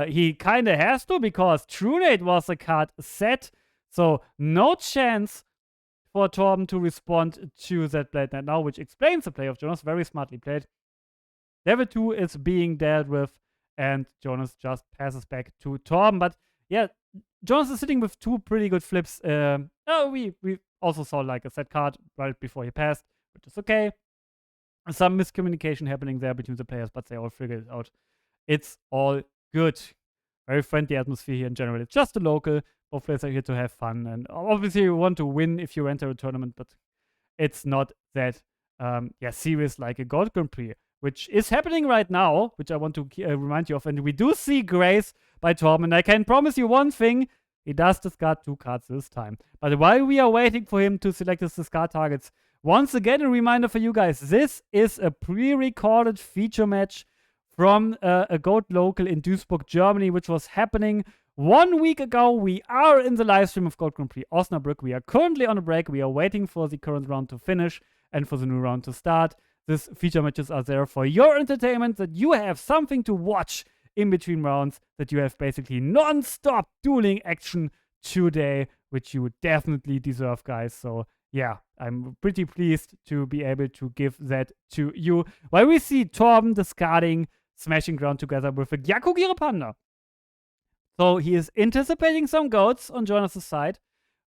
He kind of has to, because Trunade was a card set. So no chance for Torben to respond to that Blade Knight now, which explains the play of Jonas. Very smartly played. Level 2 is being dealt with, and Jonas just passes back to Torben. But yeah, Jonas is sitting with 2 pretty good flips. We also saw like a set card right before he passed, which is okay. Some miscommunication happening there between the players, but they all figured it out. It's all good. Very friendly atmosphere here in general. It's just a local. Both players are here to have fun. And obviously you want to win if you enter a tournament, but it's not that serious like a Gold Grand Prix, which is happening right now, which I want to remind you of. And we do see Grace by Torben. And I can promise you one thing. He does discard 2 cards this time. But while we are waiting for him to select his discard targets, once again, a reminder for you guys. This is a pre-recorded feature match from a Goat Local in Duisburg, Germany, which was happening 1 week ago. We are in the live stream of Goat Grand Prix Osnabrück. We are currently on a break. We are waiting for the current round to finish and for the new round to start. These feature matches are there for your entertainment, that you have something to watch in between rounds, that you have basically non-stop dueling action today, which you definitely deserve, guys. So yeah, I'm pretty pleased to be able to give that to you. While we see Torben discarding Smashing Ground together with a Gyakugiri Panda. So he is anticipating some goats on Jonas' side,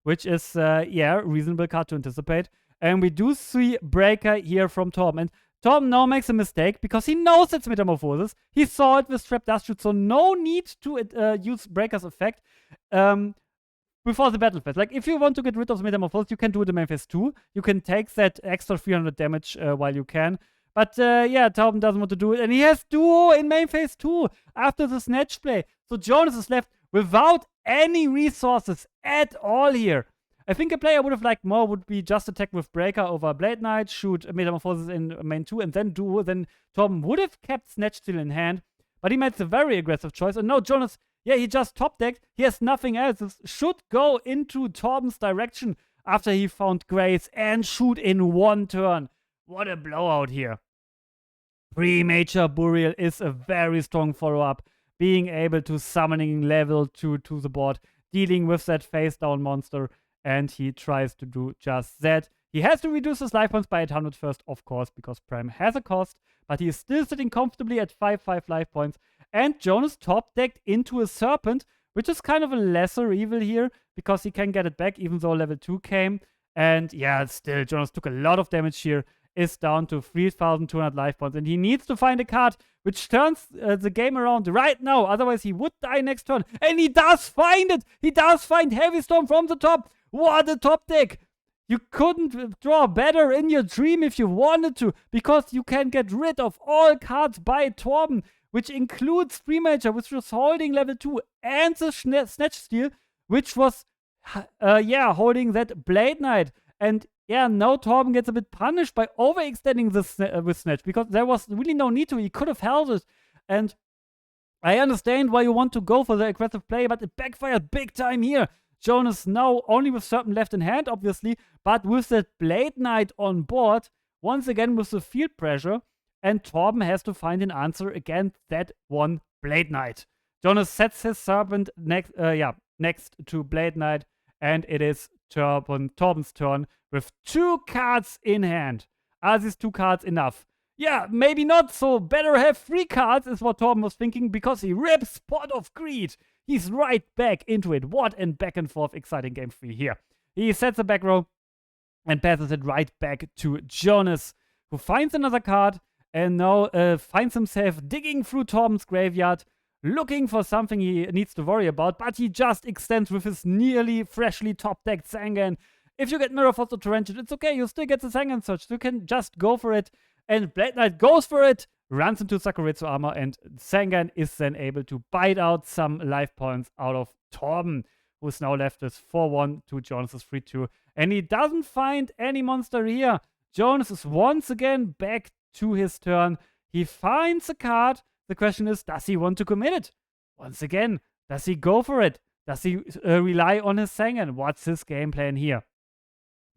which is, reasonable card to anticipate. And we do see Breaker here from Torben. And Torben now makes a mistake because he knows it's Metamorphosis. He saw it with Trap Dust Shoot, so no need to use Breaker's effect before the battle phase. Like, if you want to get rid of the Metamorphosis, you can do it in main phase 2. You can take that extra 300 damage while you can. But Torben doesn't want to do it. And he has Duo in main phase 2 after the Snatch play. So Jonas is left without any resources at all here. I think a player would have liked more would be just attack with Breaker over Blade Knight, shoot Metamorphosis in main 2, and then Duo. Then Torben would have kept Snatch still in hand. But he made the very aggressive choice. And now Jonas, he just top decked. He has nothing else. This should go into Torben's direction after he found Grace and shoot in 1 turn. What a blowout here. Premature Burial is a very strong follow-up. Being able to summoning level 2 to the board, dealing with that face-down monster, and he tries to do just that. He has to reduce his life points by 800 first, of course, because Prime has a cost, but he is still sitting comfortably at 5 life points. And Jonas top-decked into a Serpent, which is kind of a lesser evil here, because he can get it back, even though level 2 came. And still, Jonas took a lot of damage here, is down to 3,200 life points, and he needs to find a card which turns the game around right now. Otherwise, he would die next turn. And he does find it! He does find Heavy Storm from the top! What a top deck! You couldn't draw better in your dream if you wanted to, because you can get rid of all cards by Torben, which includes Premature, which was holding level 2, and the Snatch Steel, which was, holding that Blade Knight. And now Torben gets a bit punished by overextending this with Snatch, because there was really no need to. He could have held it. And I understand why you want to go for the aggressive play, but it backfired big time here. Jonas now only with Serpent left in hand, obviously, but with that Blade Knight on board, once again with the field pressure, and Torben has to find an answer against that one Blade Knight. Jonas sets his Serpent next to Blade Knight, and it is Torben's turn with 2 cards in hand. Are these 2 cards enough? Yeah, maybe not, so better have 3 cards is what Torben was thinking, because he rips Pot of Greed. He's right back into it. What a back and forth exciting game 3 here. He sets the back row and passes it right back to Jonas, who finds another card and now finds himself digging through Torben's graveyard, looking for something he needs to worry about, but he just extends with his nearly freshly top-decked Sangan. If you get Mirror Force or Torrential, it's okay, you still get the Sangan Search, so you can just go for it. And Blade Knight goes for it, runs into Sakuretsu armor, and Sangan is then able to bite out some life points out of Torben, who's now left with 4-1 to Jonas' 3-2. And he doesn't find any monster here. Jonas is once again back to his turn. He finds a card. The question is, does he want to commit it? Once again, does he go for it? Does he rely on his Sangan? What's his game plan here?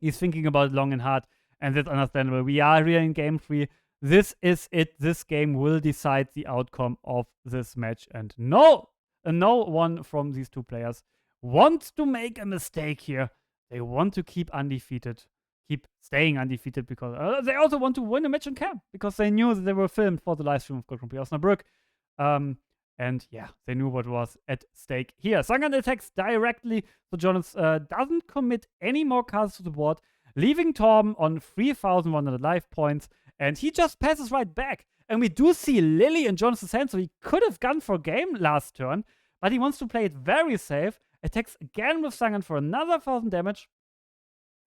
He's thinking about it long and hard, and that's understandable. We are here in game 3. This is it. This game will decide the outcome of this match. And no one from these 2 players wants to make a mistake here. They want to keep undefeated, keep staying undefeated, because they also want to win a match on camp, because they knew that they were filmed for the live stream of Gold Grand Prix Osnabrück. And yeah, they knew what was at stake here. Sangan attacks directly, so Jonas doesn't commit any more cards to the board, leaving Torben on 3,100 life points, and he just passes right back. And we do see Lily in Jonas' hand, so he could have gone for game last turn, but he wants to play it very safe, attacks again with Sangan for another 1,000 damage,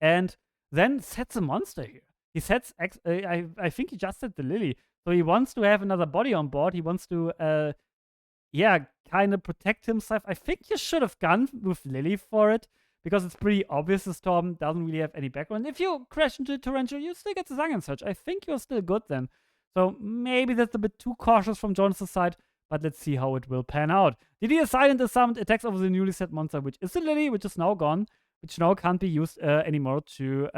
and then sets a monster here. He sets, I think he just set the Lily, so he wants to have another body on board. He wants to, kind of protect himself. I think you should have gone with Lily for it, because it's pretty obvious the Storm doesn't really have any background. If you crash into Torrential, you still get the Sangan Search. I think you're still good then. So maybe that's a bit too cautious from Jonas' side, but let's see how it will pan out. Didier Silent is summoned, attacks over the newly set monster, which is the Lily, which is now gone, which now can't be used anymore to,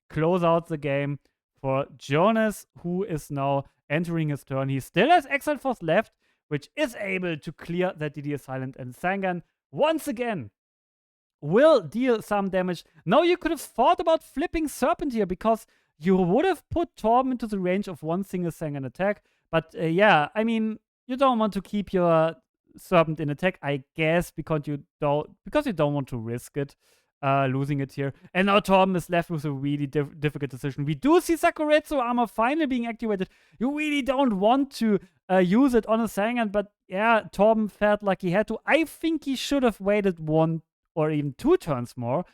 close out the game for Jonas, who is now entering his turn. He still has Exiled Force left, which is able to clear that Didier Silent, and Sangan once again will deal some damage. Now you could have thought about flipping Serpent here, because you would have put Torben into the range of one single Sangan attack. But I mean, you don't want to keep your Serpent in attack, I guess, because you don't want to risk it, losing it here. And now Torben is left with a really difficult decision. We do see Sakuretsu armor finally being activated. You really don't want to use it on a Sangan, but yeah, Torben felt like he had to. I think he should have waited 1 or even 2 turns more.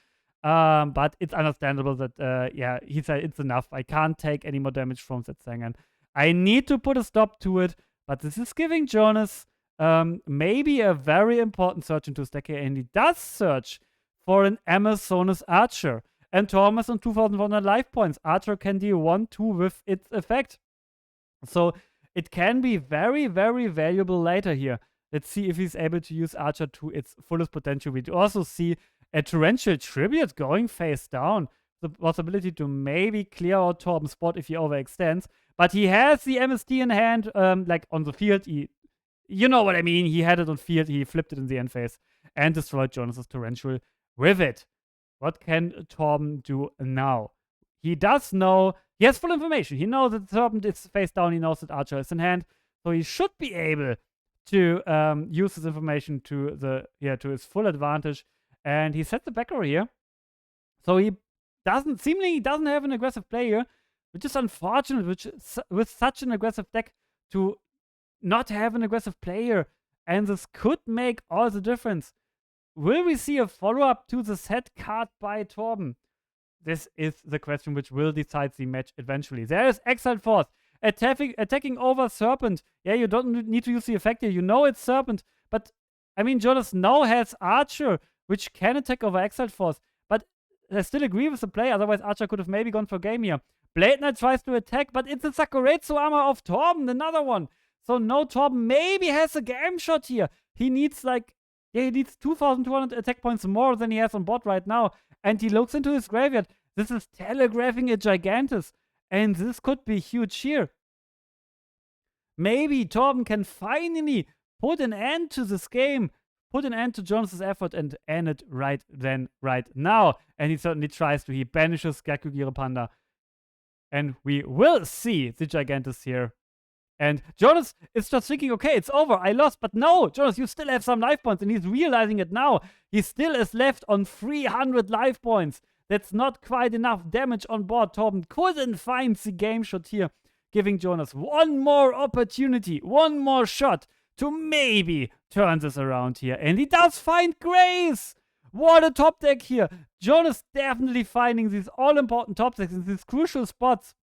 But it's understandable that, he said it's enough. I can't take any more damage from that Sangan. I need to put a stop to it, but this is giving Jonas maybe a very important search into his deck here, and he does search for an Amazoness Archer. And Torben is on 2,100 life points. Archer can deal 1-2 with its effect. So it can be very, very valuable later here. Let's see if he's able to use Archer to its fullest potential. We also see a Torrential Tribute going face down. The possibility to maybe clear out Torben's spot if he overextends. But he has the MSD in hand, like on the field. You know what I mean. He had it on field. He flipped it in the end phase and destroyed Jonas' Torrential with it. What can Torben do now? He does know. He has full information. He knows that Serpent is face down. He knows that Archer is in hand. So he should be able to use this information to his full advantage. And he sets the back row here. So he seemingly doesn't have an aggressive play here, which is unfortunate, with such an aggressive deck to not have an aggressive player. And this could make all the difference. Will we see a follow-up to the set card by Torben? This is the question which will decide the match eventually. There is Exiled Force attacking over Serpent. Yeah, you don't need to use the effect here. You know it's Serpent. But, I mean, Jonas now has Archer, which can attack over Exiled Force. But I still agree with the play. Otherwise, Archer could have maybe gone for game here. Blade Knight tries to attack, but it's the Sakuretsu armor of Torben, another one. So no, Torben maybe has a game shot here. He needs he needs 2,200 attack points more than he has on board right now. And he looks into his graveyard. This is telegraphing a Gigantus. And this could be huge here. Maybe Torben can finally put an end to this game put an end to Jonas' effort and end it right then, right now. And he certainly tries to. He banishes Gyakugiri Panda. And we will see the Gigantus here. And Jonas is just thinking, okay, it's over. I lost. But no, Jonas, you still have some life points. And he's realizing it now. He still is left on 300 life points. That's not quite enough damage on board. Torben couldn't find the game shot here, giving Jonas one more opportunity, one more shot to maybe turn this around here. And he does find Grace. What a top deck here. Jonas definitely finding these all-important top decks in these crucial spots.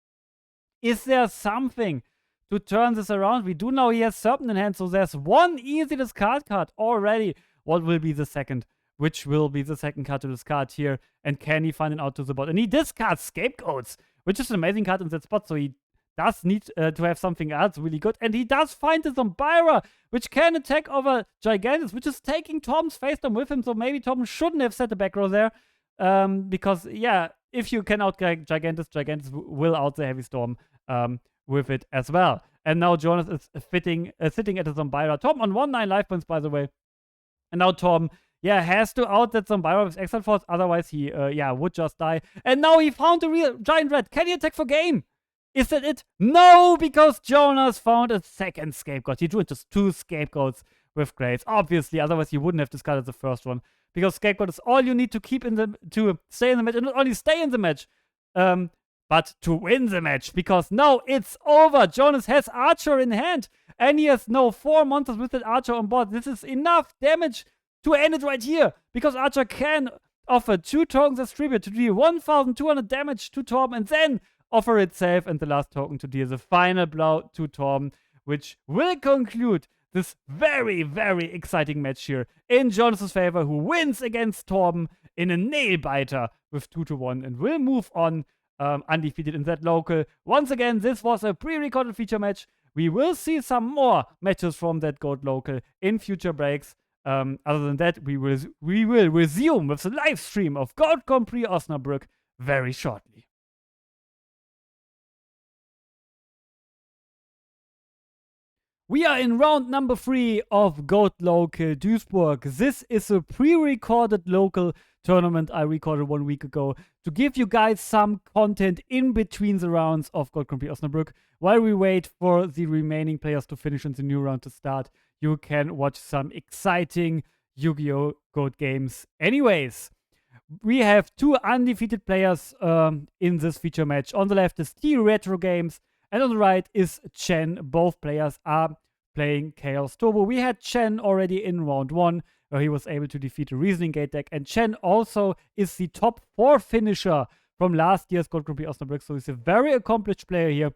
Is there something to turn this around? We do know he has Serpent in hand, so there's one easy discard card already. What will be the second? Which will be the second card to discard here? And can he find an out to the bot? And he discards Scapegoats, which is an amazing card in that spot, so he does need to have something else really good. And he does find the Zombira, which can attack over Gigantus, which is taking Torben's face down with him, so maybe Torben shouldn't have set the back row there. Because, yeah, if you can out Gigantus, Gigantus will out the Heavy Storm with it as well. And now Jonas is sitting at the Zombira. Torben on 1-9 life points, by the way. And now Torben, yeah, has to out that Zombira with Exile Force, otherwise he, would just die. And now he found a real Giant Red. Can he attack for game? Is that it? No, because Jonas found a second Scapegoat. He drew just 2 Scapegoats with Grace. Obviously, otherwise he wouldn't have discarded the first one. Because Scapegoat is all you need to keep to stay in the match. And not only stay in the match, but to win the match. Because now it's over. Jonas has Archer in hand. And he has no 4 monsters with that Archer on board. This is enough damage to end it right here. Because Archer can offer 2 tokens as tribute to deal 1,200 damage to Torben. And then offer itself and the last token to deal the final blow to Torben, which will conclude this very, very exciting match here in Jonas' favor, who wins against Torben in a nail-biter with 2-1 and will move on undefeated in that local. Once again, this was a pre-recorded feature match. We will see some more matches from that GOAT local in future breaks. Other than that, we will resume with the live stream of GOAT Grand Prix Osnabrück very shortly. We are in round number 3 of GOAT Local Duisburg. This is a pre-recorded local tournament I recorded 1 week ago to give you guys some content in between the rounds of GOAT Grand Prix Osnabrück. While we wait for the remaining players to finish and the new round to start, you can watch some exciting Yu-Gi-Oh! GOAT games anyways. We have 2 undefeated players in this feature match. On the left is T Retro Games, and on the right is Chen. Both players are playing Chaos Turbo. We had Chen already in round 1, where he was able to defeat a Reasoning Gate deck. And Chen also is the top 4 finisher from last year's GOAT Grand Prix Osnabrück. So he's a very accomplished player here.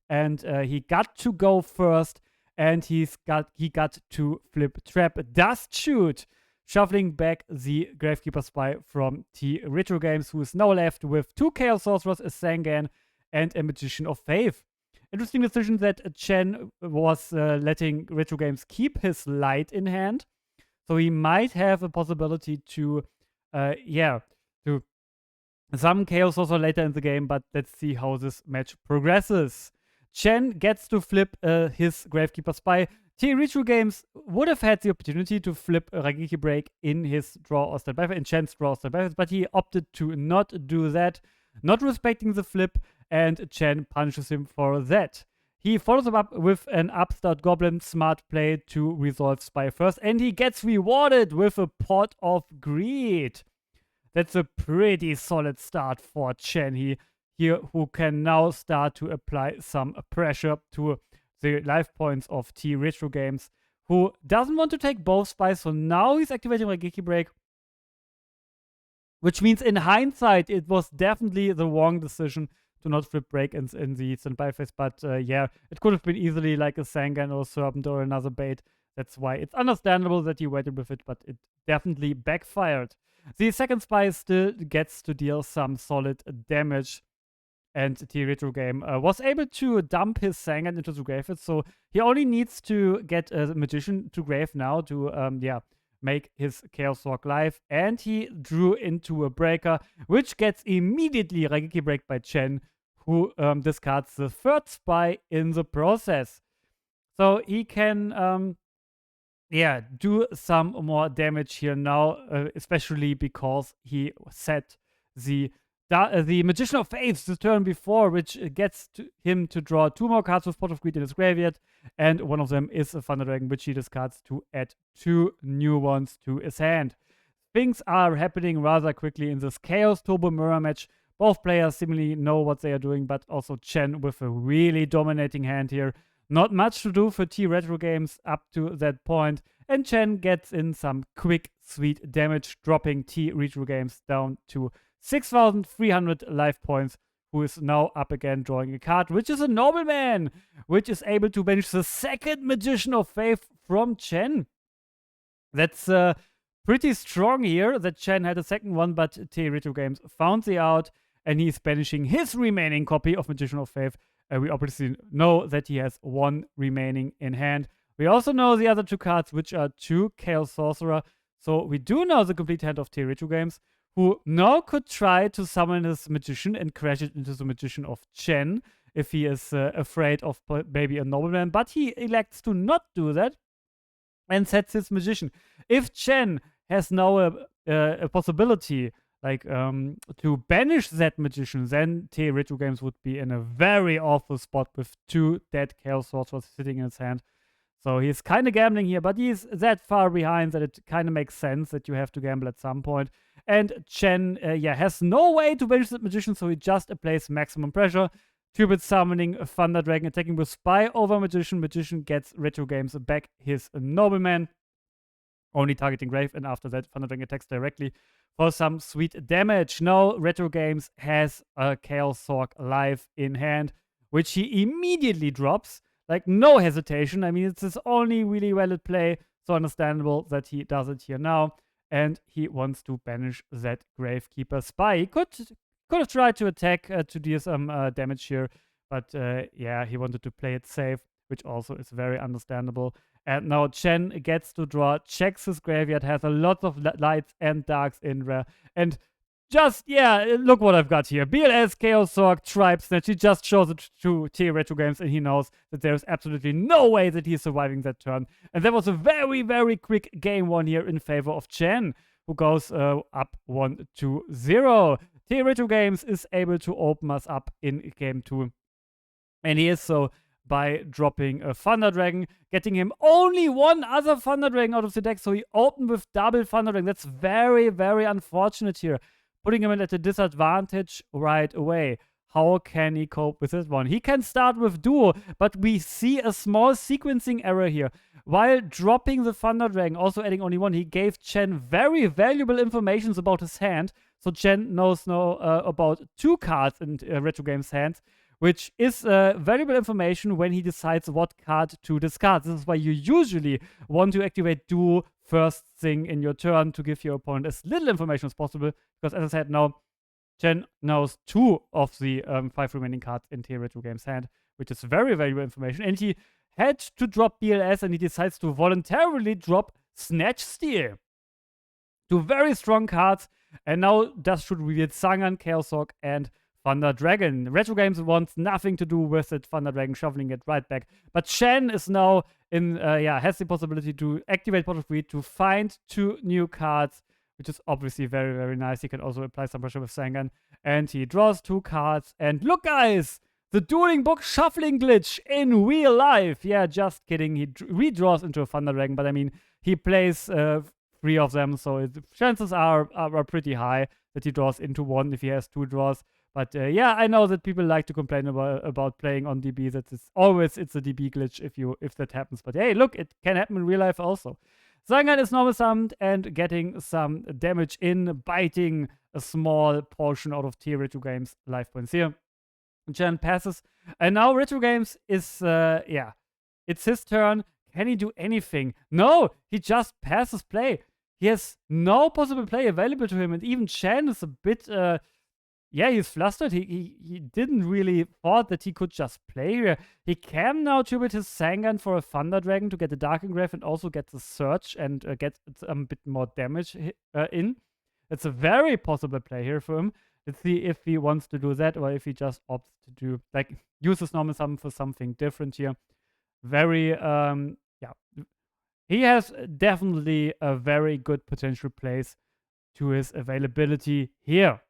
And he got to go first. And he got to flip trap Dust Shoot, shuffling back the Gravekeeper Spy from T Retro Games, who is now left with 2 Chaos Sorcerers, a Sangan, and a Magician of Faith. Interesting decision that Chen was letting Retro Games keep his light in hand. So he might have a possibility to some Chaos Sorcerer later in the game, but let's see how this match progresses. Chen gets to flip his Gravekeeper Spy. T Retro Games would have had the opportunity to flip a Raigeki Break in his draw or standby phase, in Chen's draw or standby phase, but he opted to not do that, not respecting the flip, and Chen punishes him for that. He follows him up with an Upstart Goblin, smart play to resolve Spy first, and he gets rewarded with a Pot of Greed. That's a pretty solid start for Chen here, who can now start to apply some pressure to the life points of T Retro Games, who doesn't want to take both spies, so now he's activating Raigeki Break, which means in hindsight it was definitely the wrong decision to not flip break in the standby phase, but it could have been easily like a Sangan or a Serpent or another bait. That's why it's understandable that he waited with it, but it definitely backfired. The second spy still gets to deal some solid damage, and T Retro Game was able to dump his Sangan into the graveyard, so he only needs to get a Magician to grave now to make his Chaos Walk live, and he drew into a Breaker, which gets immediately Raigeki Break by Chen, who discards the third spy in the process. So he can yeah, do some more damage here now, especially because he set the Magician of Faith the turn before, which gets him to draw 2 more cards with Pot of Greed in his graveyard, and one of them is a Thunder Dragon, which he discards to add 2 new ones to his hand. Things are happening rather quickly in this Chaos Turbo Mirror match. Both players seemingly know what they are doing, but also Chen with a really dominating hand here. Not much to do for T Retro Games up to that point, and Chen gets in some quick, sweet damage, dropping T Retro Games down to 6,300 life points, who is now up again drawing a card, which is a Nobleman, which is able to banish the second Magician of Faith from Chen. That's pretty strong here that Chen had a second one, but T Retro Games found the out, and he's banishing his remaining copy of Magician of Faith. We obviously know that he has 1 remaining in hand. We also know the other 2 cards, which are 2 Chaos Sorcerer. So we do know the complete hand of T Retro Games, who now could try to summon his Magician and crash it into the Magician of Chen if he is afraid of maybe a Nobleman. But he elects to not do that and sets his Magician. If Chen has now a possibility to banish that Magician, then T Retro Games would be in a very awful spot with 2 dead Chaos Sorcerers sitting in his hand. So he's kind of gambling here, but he's that far behind that it kind of makes sense that you have to gamble at some point. And Chen, has no way to banish that Magician, so he just applies maximum pressure. 2-bit summoning a Thunder Dragon, attacking with Spy over Magician. Magician gets Retro Games back his Nobleman, only targeting Grave, and after that, Thunder Dragon attacks directly for some sweet damage. Now, Retro Games has a Chaos Sorc live in hand, which he immediately drops. Like, no hesitation. I mean, it's his only really valid play, so understandable that he does it here now. And he wants to banish that Gravekeeper Spy. He could have tried to attack to deal some damage here, but he wanted to play it safe, which also is very understandable. And now Chen gets to draw, checks his graveyard, has a lot of lights and darks in rare, and just, look what I've got here. BLS, Chaos Sorc, Tribe Snatch. He just shows it to T Retro Games, and he knows that there's absolutely no way that he's surviving that turn. And that was a very, very quick game 1 here in favor of Chen, who goes up 1-0. T Retro Games is able to open us up in game 2. And he is so by dropping a Thunder Dragon, getting him only 1 other Thunder Dragon out of the deck. So he opened with double Thunder Dragon. That's very, very unfortunate here, putting him at a disadvantage right away. How can he cope with this one? He can start with Duo, but we see a small sequencing error here. While dropping the Thunder Dragon, also adding only 1, he gave Chen very valuable information about his hand. So Chen knows now about 2 cards in Retro Games' hands, which is valuable information when he decides what card to discard. This is why you usually want to activate Duo first thing in your turn to give your opponent as little information as possible, because as I said now, Chen knows 2 of the 5 remaining cards in T Retro Games' hand, which is very valuable information. And he had to drop BLS, and he decides to voluntarily drop Snatch Steal. 2 very strong cards, and now Dust should reveal Sangan, Chaos Sorc, and Thunder Dragon. Retro Games wants nothing to do with it. Thunder Dragon shuffling it right back. But Chen is now has the possibility to activate Pot of Greed to find 2 new cards, which is obviously very, very nice. He can also apply some pressure with Sangan. And he draws 2 cards. And look, guys! The Dueling Book shuffling glitch in real life. Yeah, just kidding. He redraws into a Thunder Dragon, but I mean, he plays 3 of them, so the chances are pretty high that he draws into 1 if he has 2 draws. But I know that people like to complain about playing on DB. That it's a DB glitch if that happens. But hey, look, it can happen in real life also. Sangan is normal summoned and getting some damage in, biting a small portion out of T Retro Games life points here. Chen passes, and now Retro Games is it's his turn. Can he do anything? No, he just passes play. He has no possible play available to him, and even Chen is a bit he's flustered. He didn't really thought that he could just play here. He can now tribute his Sangan for a Thunder Dragon to get the Dark Engrave and also get the Search and get a bit more damage in. It's a very possible play here for him. Let's see if he wants to do that or if he just opts to do, use his normal summon for something different here. Very, he has definitely a very good potential place to his availability here.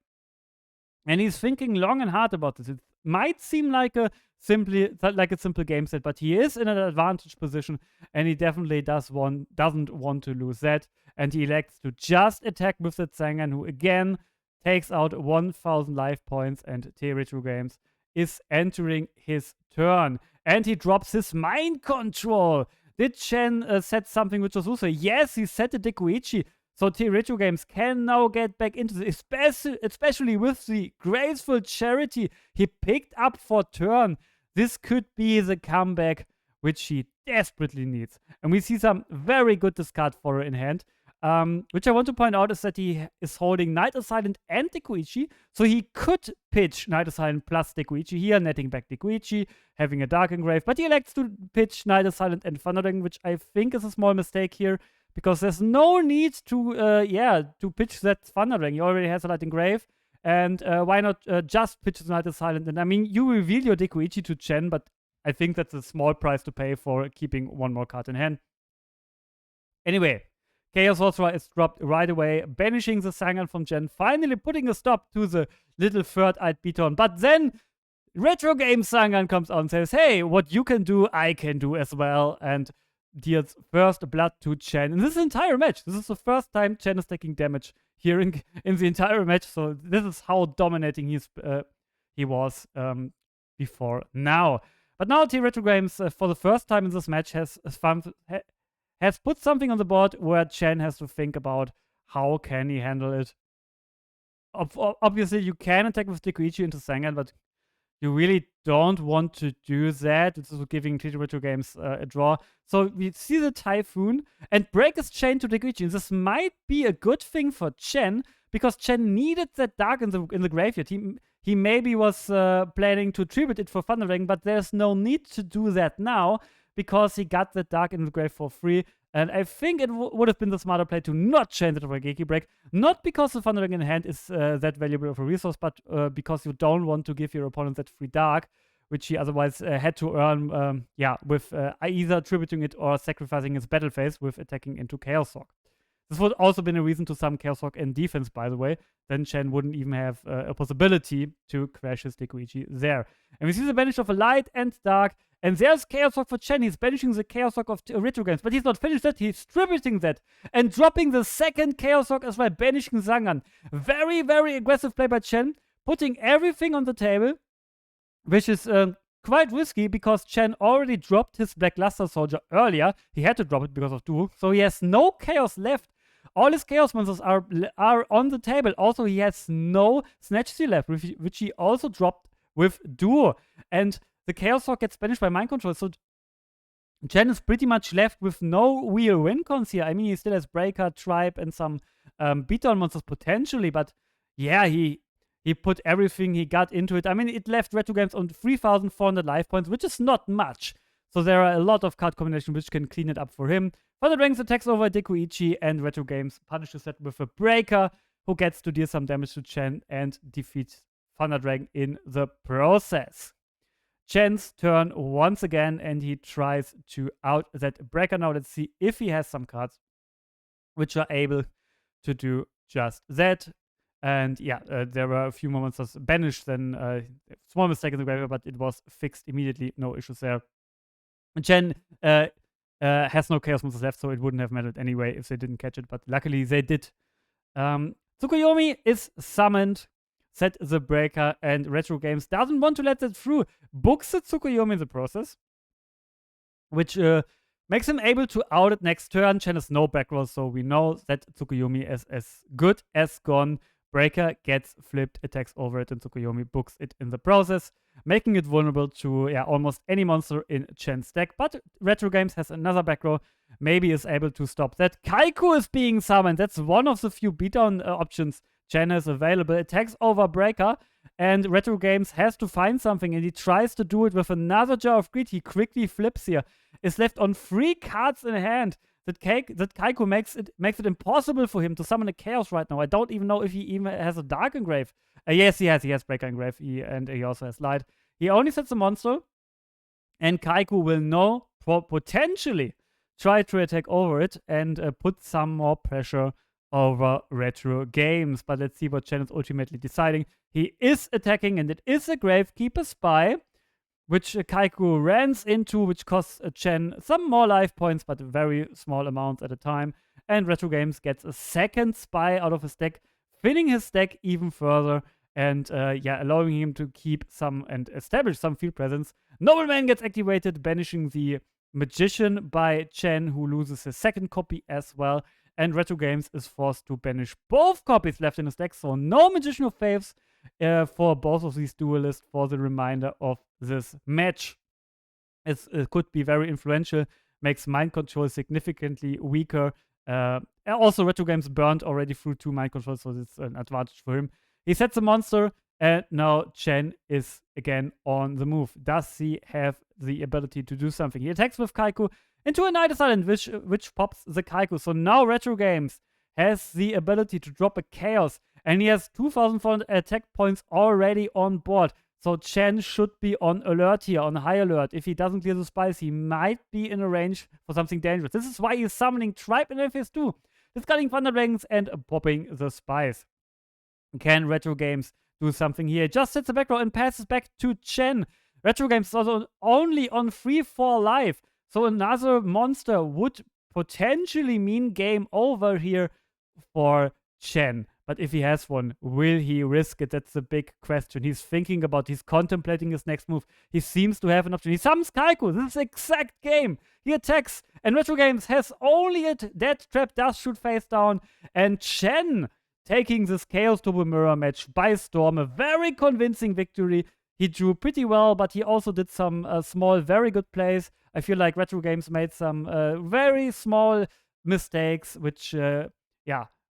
And he's thinking long and hard about this. It might seem like a simple game set, but he is in an advantage position, and he definitely doesn't want to lose that. And he elects to just attack with that Zangan, who again takes out 1,000 life points, and Retro Games is entering his turn. And he drops his mind control. Did Chen set something which was also? Yes, he set a Dekuichi. So Retro Games can now get back into this, especially with the graceful charity he picked up for turn. This could be the comeback which he desperately needs. And we see some very good discard fodder in hand. Which I want to point out is that he is holding Night Assailant and Dekuichi. So he could pitch Night Assailant plus Dekuichi here, netting back Dekuichi, having a Dark Engrave. But he elects to pitch Night Assailant and Thunder Dragon, which I think is a small mistake here. Because there's no need to pitch that Thunder Dragon. He already has a Light Engrave. And why not just pitch the Night Assailant? And I mean, you reveal your Dekuichi to Chen, but I think that's a small price to pay for keeping one more card in hand. Anyway, Chaos Sorcerer is dropped right away, banishing the Zangan from Chen, finally putting a stop to the little third-eyed Beaton. But then Retro Game Zangan comes out and says, hey, what you can do, I can do as well. And deals first blood to Chen in this entire match. This is the first time Chen is taking damage here in the entire match. So this is how dominating he was before now. But now Retro Games, for the first time in this match, has put something on the board where Chen has to think about how can he handle it. Obviously, you can attack with Dekuichi into Zangan, but you really don't want to do that. This is giving Retro Games a draw. So we see the Typhoon and break his chain to Dekuichi. This might be a good thing for Chen because Chen needed that Dark in the graveyard. He maybe was planning to tribute it for Thunder Dragon, but there's no need to do that now because he got the Dark in the grave for free. And I think it would have been the smarter play to not chain the Raigeki break. Not because the Thunder Dragon in hand is that valuable of a resource, but because you don't want to give your opponent that free Dark, which he otherwise had to earn, with either tributing it or sacrificing his battle phase with attacking into Chaos Hawk. This would also been a reason to summon Chaos Hawk in defense, by the way. Then Chen wouldn't even have a possibility to crash his Dekuichi there. And we see the banish of a Light and Dark. And there's Chaos Hawk for Chen. He's banishing the Chaos Hawk of Retro Games. But he's not finished that. He's tributing that. And dropping the second Chaos Hawk as well. Banishing Zangan. Very, very aggressive play by Chen. Putting everything on the table. Which is quite risky because Chen already dropped his Black Luster Soldier earlier. He had to drop it because of Duo. So he has no Chaos left. All his Chaos monsters are on the table. Also, he has no Snatch Seal left. Which he also dropped with Duo. And the Chaos Hawk gets banished by Mind Control, so Chen is pretty much left with no real win cons here. I mean, he still has Breaker, Tribe, and some beatdown monsters potentially, but yeah, he put everything he got into it. I mean, it left Retro Games on 3,400 life points, which is not much. So there are a lot of card combinations which can clean it up for him. Thunder Dragons attacks over Dekuichi, and Retro Games punishes that with a Breaker, who gets to deal some damage to Chen and defeats Thunder Dragon in the process. Chen's turn once again, and he tries to out that Breaker now. Let's see if he has some cards which are able to do just that. And yeah, there were a few more monsters banished, then small mistake in the graveyard, but it was fixed immediately. No issues there. Chen has no Chaos monsters left, so it wouldn't have mattered anyway if they didn't catch it, but luckily they did. Tsukuyomi is summoned. Set the Breaker, and Retro Games doesn't want to let that through. Books the Tsukuyomi in the process, which makes him able to out it next turn. Chen has no back row, so we know that Tsukuyomi is as good as gone. Breaker gets flipped, attacks over it, and Tsukuyomi books it in the process, making it vulnerable to almost any monster in Chen's deck. But Retro Games has another back row, maybe is able to stop that. Kaiku is being summoned. That's one of the few beatdown options Chen has available. Attacks over Breaker, and Retro Games has to find something, and he tries to do it with another Jar of Greed. He quickly flips here. Is left on 3 cards in hand. That Kaiku makes it impossible for him to summon a Chaos right now. I don't even know if he even has a Dark Engrave. Yes, he has. He has Breaker Engrave, and he also has Light. He only sets a monster, and Kaiku will know potentially try to attack over it and put some more pressure over Retro Games. But let's see what Chen is ultimately deciding. He is attacking, and it is a Gravekeeper Spy, which Kaiku runs into, which costs Chen some more life points, but very small amounts at a time. And Retro Games gets a second Spy out of his deck, filling his deck even further, and allowing him to keep some and establish some field presence. Nobleman gets activated, banishing the Magician by Chen, who loses his second copy as well. And Retro Games is forced to banish both copies left in his deck, so no Magician of Faiths for both of these duelists for the remainder of this match. It could be very influential, makes mind control significantly weaker. Also, Retro Games burned already through 2 mind controls, so it's an advantage for him. He sets a monster, and now Chen is again on the move. Does he have the ability to do something? He attacks with Kaiku into a Night Assaillant, which pops the Kaiku. So now Retro Games has the ability to drop a Chaos, and he has 2,400 attack points already on board. So Chen should be on alert here, on high alert. If he doesn't clear the spies, he might be in a range for something dangerous. This is why he's summoning Tribe in phase 2, discarding Thunder Dragons and popping the spies. Can Retro Games do something here? Just sets the back row and passes back to Chen. Retro Games is also only on 3-4 life, so another monster would potentially mean game over here for Chen. But if he has one, will he risk it? That's the big question. He's thinking about, he's contemplating his next move. He seems to have an option. He summons Kaiku. This is the exact game. He attacks, and Retro Games has only a Death Trap, does shoot face down, and Chen taking this Chaos Turbo Mirror match by storm. A very convincing victory. He drew pretty well, but he also did some small, very good plays. I feel like Retro Games made some very small mistakes, which,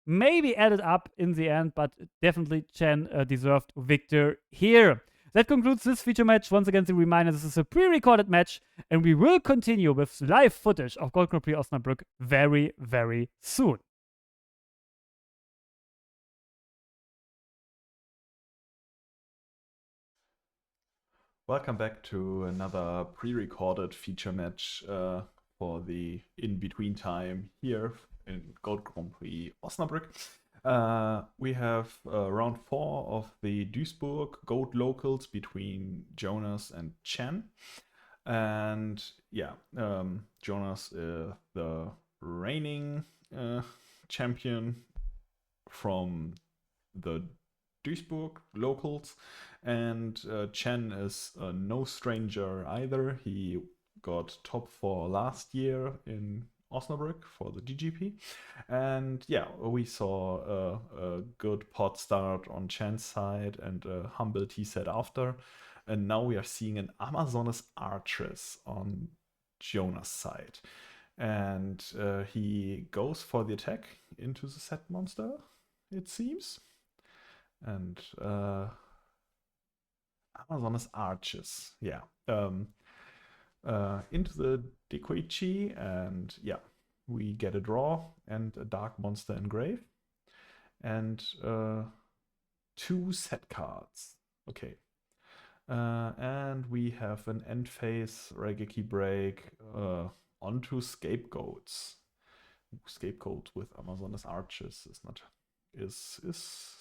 maybe added up in the end, but definitely Chen deserved victor here. That concludes this feature match. Once again, the reminder, this is a pre-recorded match, and we will continue with live footage of Gold Grand Prix Osnabrück very, very soon. Welcome back to another pre-recorded feature match for the in-between time here in Gold Grand Prix Osnabrück. We have round 4 of the Duisburg Gold Locals between Jonas and Chen. And Jonas is the reigning champion from the Duisburg Locals, and Chen is no stranger either. He got top 4 last year in Osnabrück for the DGP, and we saw a good pot start on Chen's side and a humble T set after, and now we are seeing an Amazonas Archers on Jonas' side, and he goes for the attack into the set monster, it seems. And Amazonas Arches, into the Dekoichi, and we get a draw and a dark monster engrave, and 2 set cards. Okay, and we have an end phase Regeki break onto Scapegoats. Scapegoat with Amazonas Arches is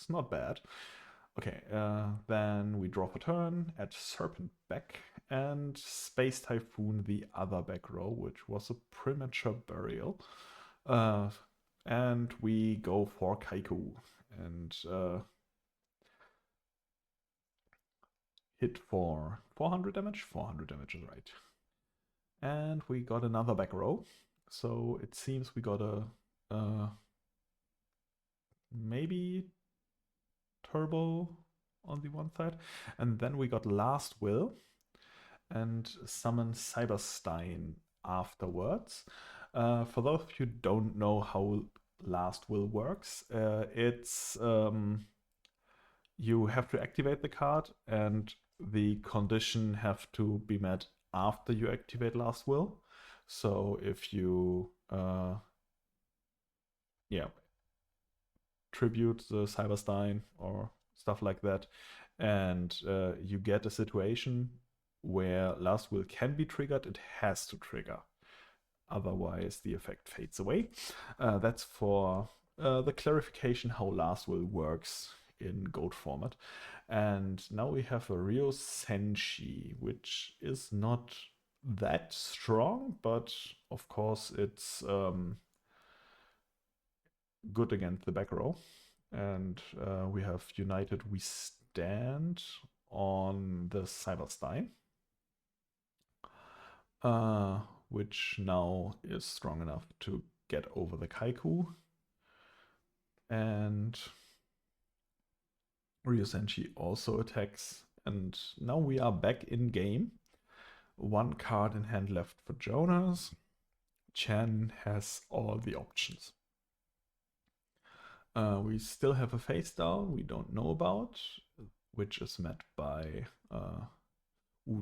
not bad. Okay, then we draw for turn, add Serpent back, and Space Typhoon the other back row, which was a premature burial. And we go for Kaiku, and hit for 400 damage. 400 damage is right. And we got another back row, so it seems we got a maybe turbo on the one side, and then we got Last Will and summon Stein afterwards. For those of you who don't know how Last Will works, it's you have to activate the card, and the condition have to be met after you activate Last Will. So if you tribute the Cyberstein or stuff like that, and you get a situation where Last Will can be triggered, it has to trigger. Otherwise, the effect fades away. That's for the clarification how last will works in Goat format. And now we have a Ryo Senshi, which is not that strong, but of course it's good against the back row. And we have United We Stand on the Cyberstein, which now is strong enough to get over the Kaiku. And Ryosenshi also attacks. And now we are back in game. One card in hand left for Jonas. Chen has all the options. We still have a face down we don't know about, which is met by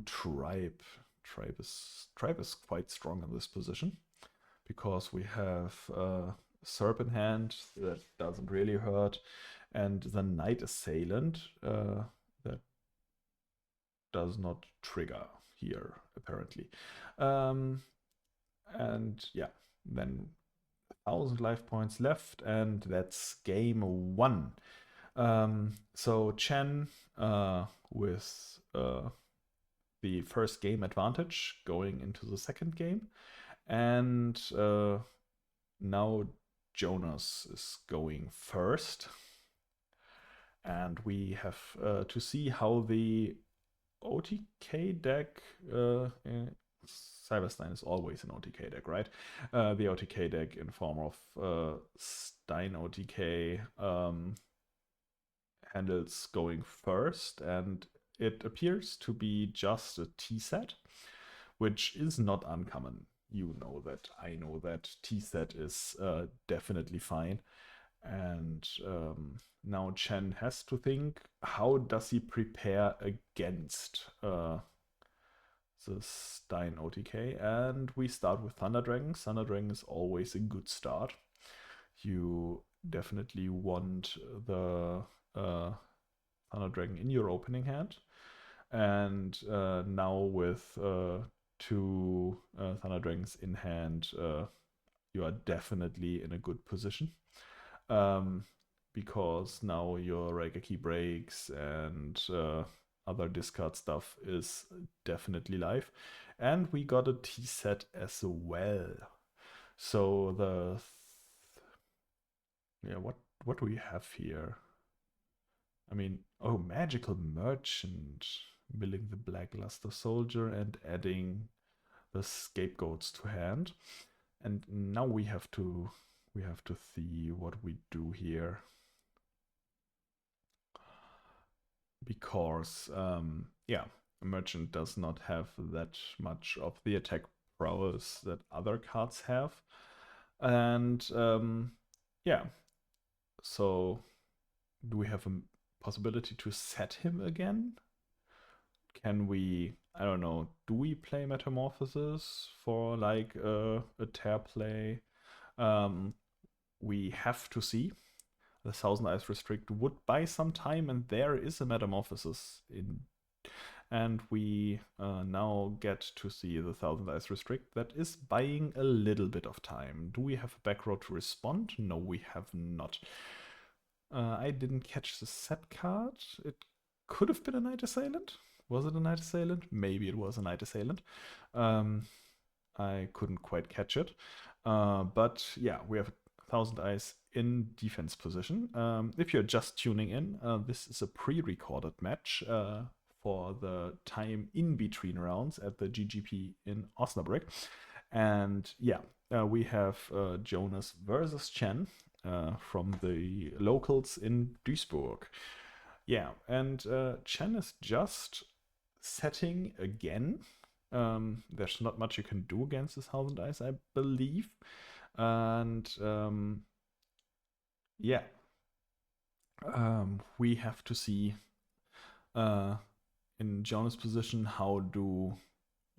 Tribe. Tribe is quite strong in this position because we have Serp in hand that doesn't really hurt, and the Night Assailant that does not trigger here apparently. And yeah, then 1,000 life points left, and that's game 1. So Chen with the first game advantage going into the second game, and now Jonas is going first, and we have to see how the OTK deck. Cyberstein is always an OTK deck, right? The OTK deck in form of Stein OTK handles going first, and it appears to be just a T set, which is not uncommon. You know that, I know that T set is definitely fine. And now Chen has to think, how does he prepare against the Stein OTK? And we start with Thunder Dragon. Thunder Dragon is always a good start. You definitely want the Thunder Dragon in your opening hand. And now with 2 Thunder Dragons in hand, you are definitely in a good position. Because now your Reiki breaks and other discard stuff is definitely live. And we got a T set as well. So what do we have here? I mean, oh, Magical Merchant, milling the Blackluster Soldier and adding the Scapegoats to hand. And now we have to see what we do here. Because, yeah, Merchant does not have that much of the attack prowess that other cards have. And, yeah, so do we have a possibility to set him again? Can we, I don't know, do we play Metamorphosis for like a tear play? We have to see. The Thousand Eyes Restrict would buy some time, and there is a Metamorphosis in. And we now get to see the Thousand Eyes Restrict that is buying a little bit of time. Do we have a back row to respond? No, we have not. I didn't catch the set card. It could have been a Night Assailant. Was it a Night Assailant? Maybe it was a Night Assailant. I couldn't quite catch it. But yeah, we have 1,000 Eyes in defense position. If you're just tuning in, this is a pre-recorded match for the time in between rounds at the GGP in Osnabrück. And yeah, we have Jonas versus Chen from the locals in Duisburg. Yeah, and Chen is just setting again. There's not much you can do against this 1,000 Eyes, I believe. And yeah, we have to see in Jonas' position how do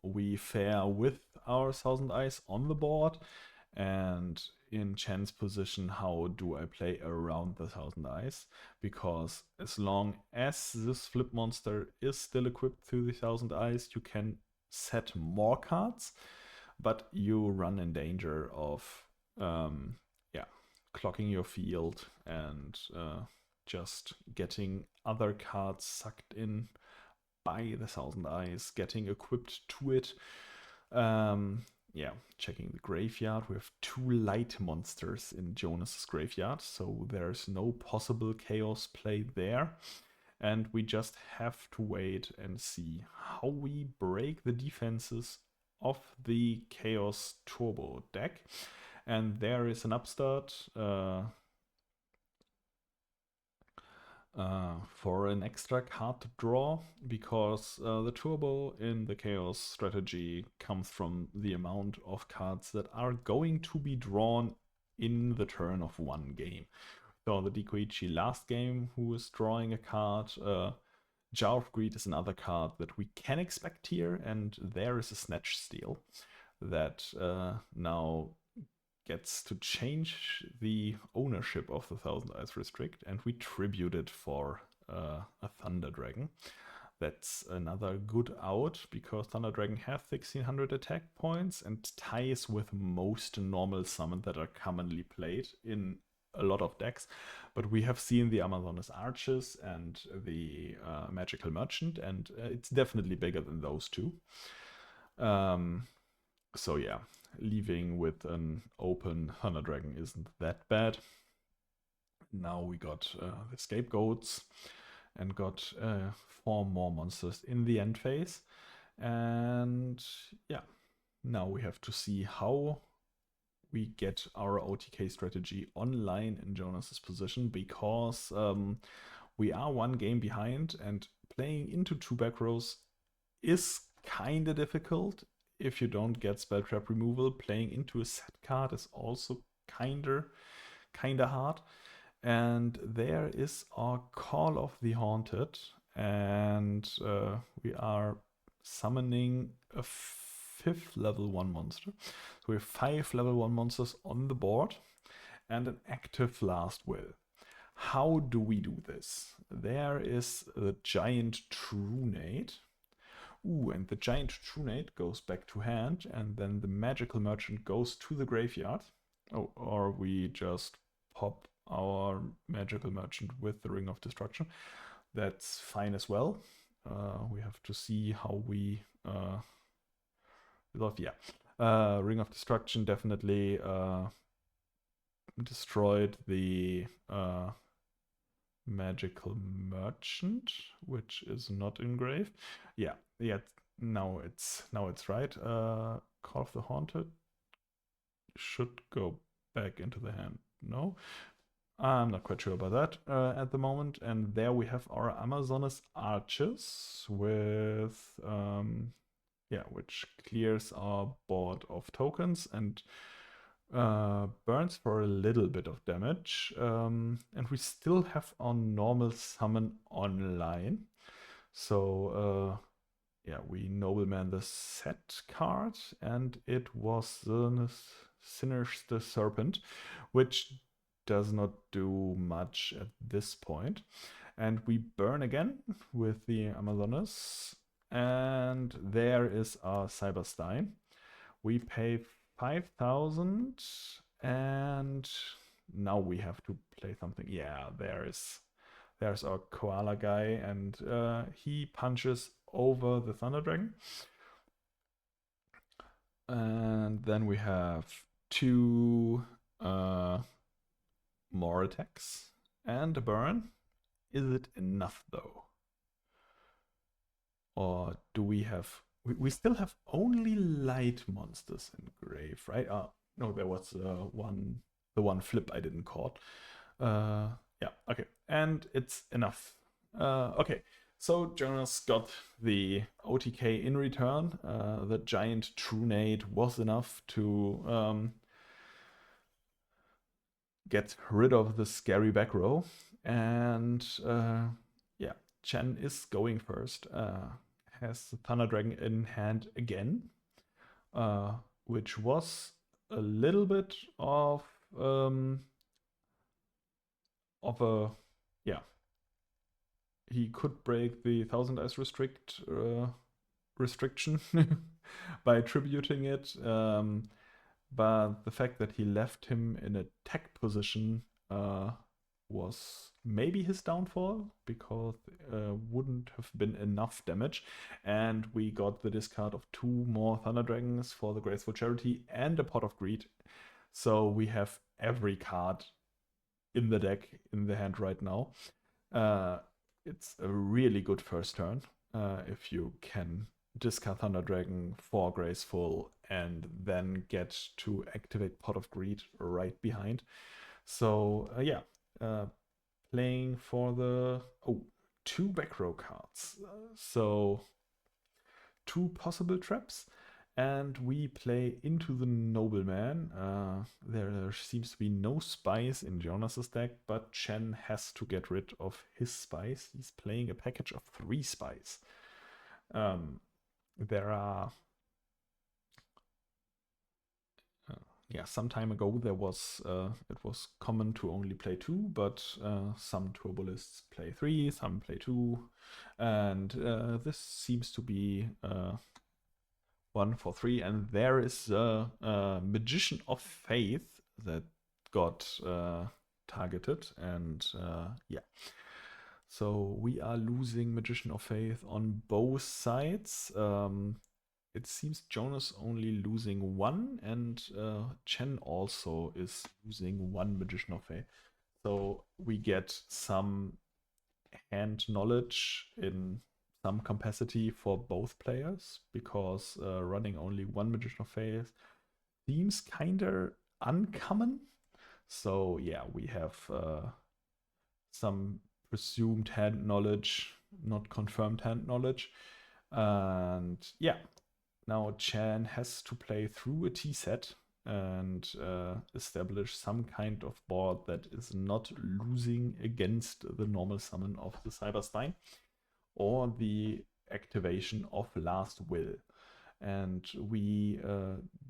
we fare with our 1,000 Eyes on the board, and in Chen's position, how do I play around the 1,000 Eyes? Because as long as this flip monster is still equipped to the 1,000 Eyes, you can set more cards. but you run in danger of yeah, clocking your field and just getting other cards sucked in by the Thousand Eyes, getting equipped to it. Yeah, checking the graveyard. We have 2 light monsters in Jonas's graveyard, so there's no possible chaos play there. And we just have to wait and see how we break the defenses of the Chaos Turbo deck. And there is an upstart for an extra card to draw, because the turbo in the Chaos strategy comes from the amount of cards that are going to be drawn in the turn of one game. So the Dikoichi last game, who is drawing a card, Jar of Greed is another card that we can expect here, and there is a Snatch Steal that now gets to change the ownership of the Thousand Eyes Restrict, and we tribute it for a Thunder Dragon. That's another good out, because Thunder Dragon has 1600 attack points and ties with most normal summons that are commonly played in a lot of decks. But we have seen the Amazoness Arches and the Magical Merchant, and it's definitely bigger than those two. So yeah, leaving with an open Thunder Dragon isn't that bad. Now we got the Scapegoats and got 4 more monsters in the end phase. And yeah, now we have to see how we get our OTK strategy online in Jonas's position, because we are 1 game behind, and playing into 2 back rows is kind of difficult. If you don't get spell trap removal, playing into a set card is also kinda hard. And there is our Call of the Haunted, and we are summoning a 5th level 1 monster. So we have 5 level 1 monsters on the board and an active Last Will. How do we do this? There is the Giant Trunade. Ooh, and the Giant Trunade goes back to hand, and then the Magical Merchant goes to the graveyard. Oh, or we just pop our Magical Merchant with the Ring of Destruction. That's fine as well. We have to see how we resolve. Yeah, Ring of Destruction definitely destroyed the Magical Merchant, which is not engraved. Yeah. Now it's right. Call of the Haunted should go back into the hand. No, I'm not quite sure about that at the moment. And there we have our Amazoness Arches with which clears our board of tokens and burns for a little bit of damage. And we still have our normal summon online. So yeah, we Nobleman the Set card, and it was the Sinister Serpent, which does not do much at this point. And we burn again with the Amazoness, and there is our Cyber Stein. We pay 5,000, and now we have to play something. Yeah, there's our koala guy, and he punches over the Thunder Dragon. And then we have 2 more attacks and a burn. Is it enough though? Or do we have... We still have only light monsters in grave, right? No, there was the one flip I didn't call. Yeah, okay. And it's enough. Okay. So Jonas got the OTK in return. The Giant Trunade was enough to get rid of the scary back row. And yeah, Chen is going first. Has the Thunder Dragon in hand again, which was a little bit of a... Yeah. He could break the Thousand Eyes Restrict restriction by attributing it. But the fact that he left him in a tech position was maybe his downfall, because wouldn't have been enough damage. And we got the discard of 2 more Thunder Dragons for the Graceful Charity and a Pot of Greed. So we have every card in the deck in the hand right now. It's a really good first turn if you can discard Thunder Dragon for Graceful and then get to activate Pot of Greed right behind. So yeah, playing for the 2 back row cards. So 2 possible traps. And we play into the Nobleman. There seems to be no spies in Jonas's deck, but Chen has to get rid of his spies. He's playing a package of 3 spies. There are... some time ago there was it was common to only play 2, but some turbolists play 3, some play 2, and this seems to be 1 for 3, and there is a Magician of Faith that got targeted, and yeah. So we are losing Magician of Faith on both sides. It seems Jonas only losing 1, and Chen also is losing 1 Magician of Faith. So we get some hand knowledge in some capacity for both players, because running only 1 Magician of Faith seems kinda uncommon. So yeah, we have some presumed hand knowledge, not confirmed hand knowledge. And yeah, now Chan has to play through a T set and establish some kind of board that is not losing against the normal summon of the Cyberstein or the activation of Last Will. And we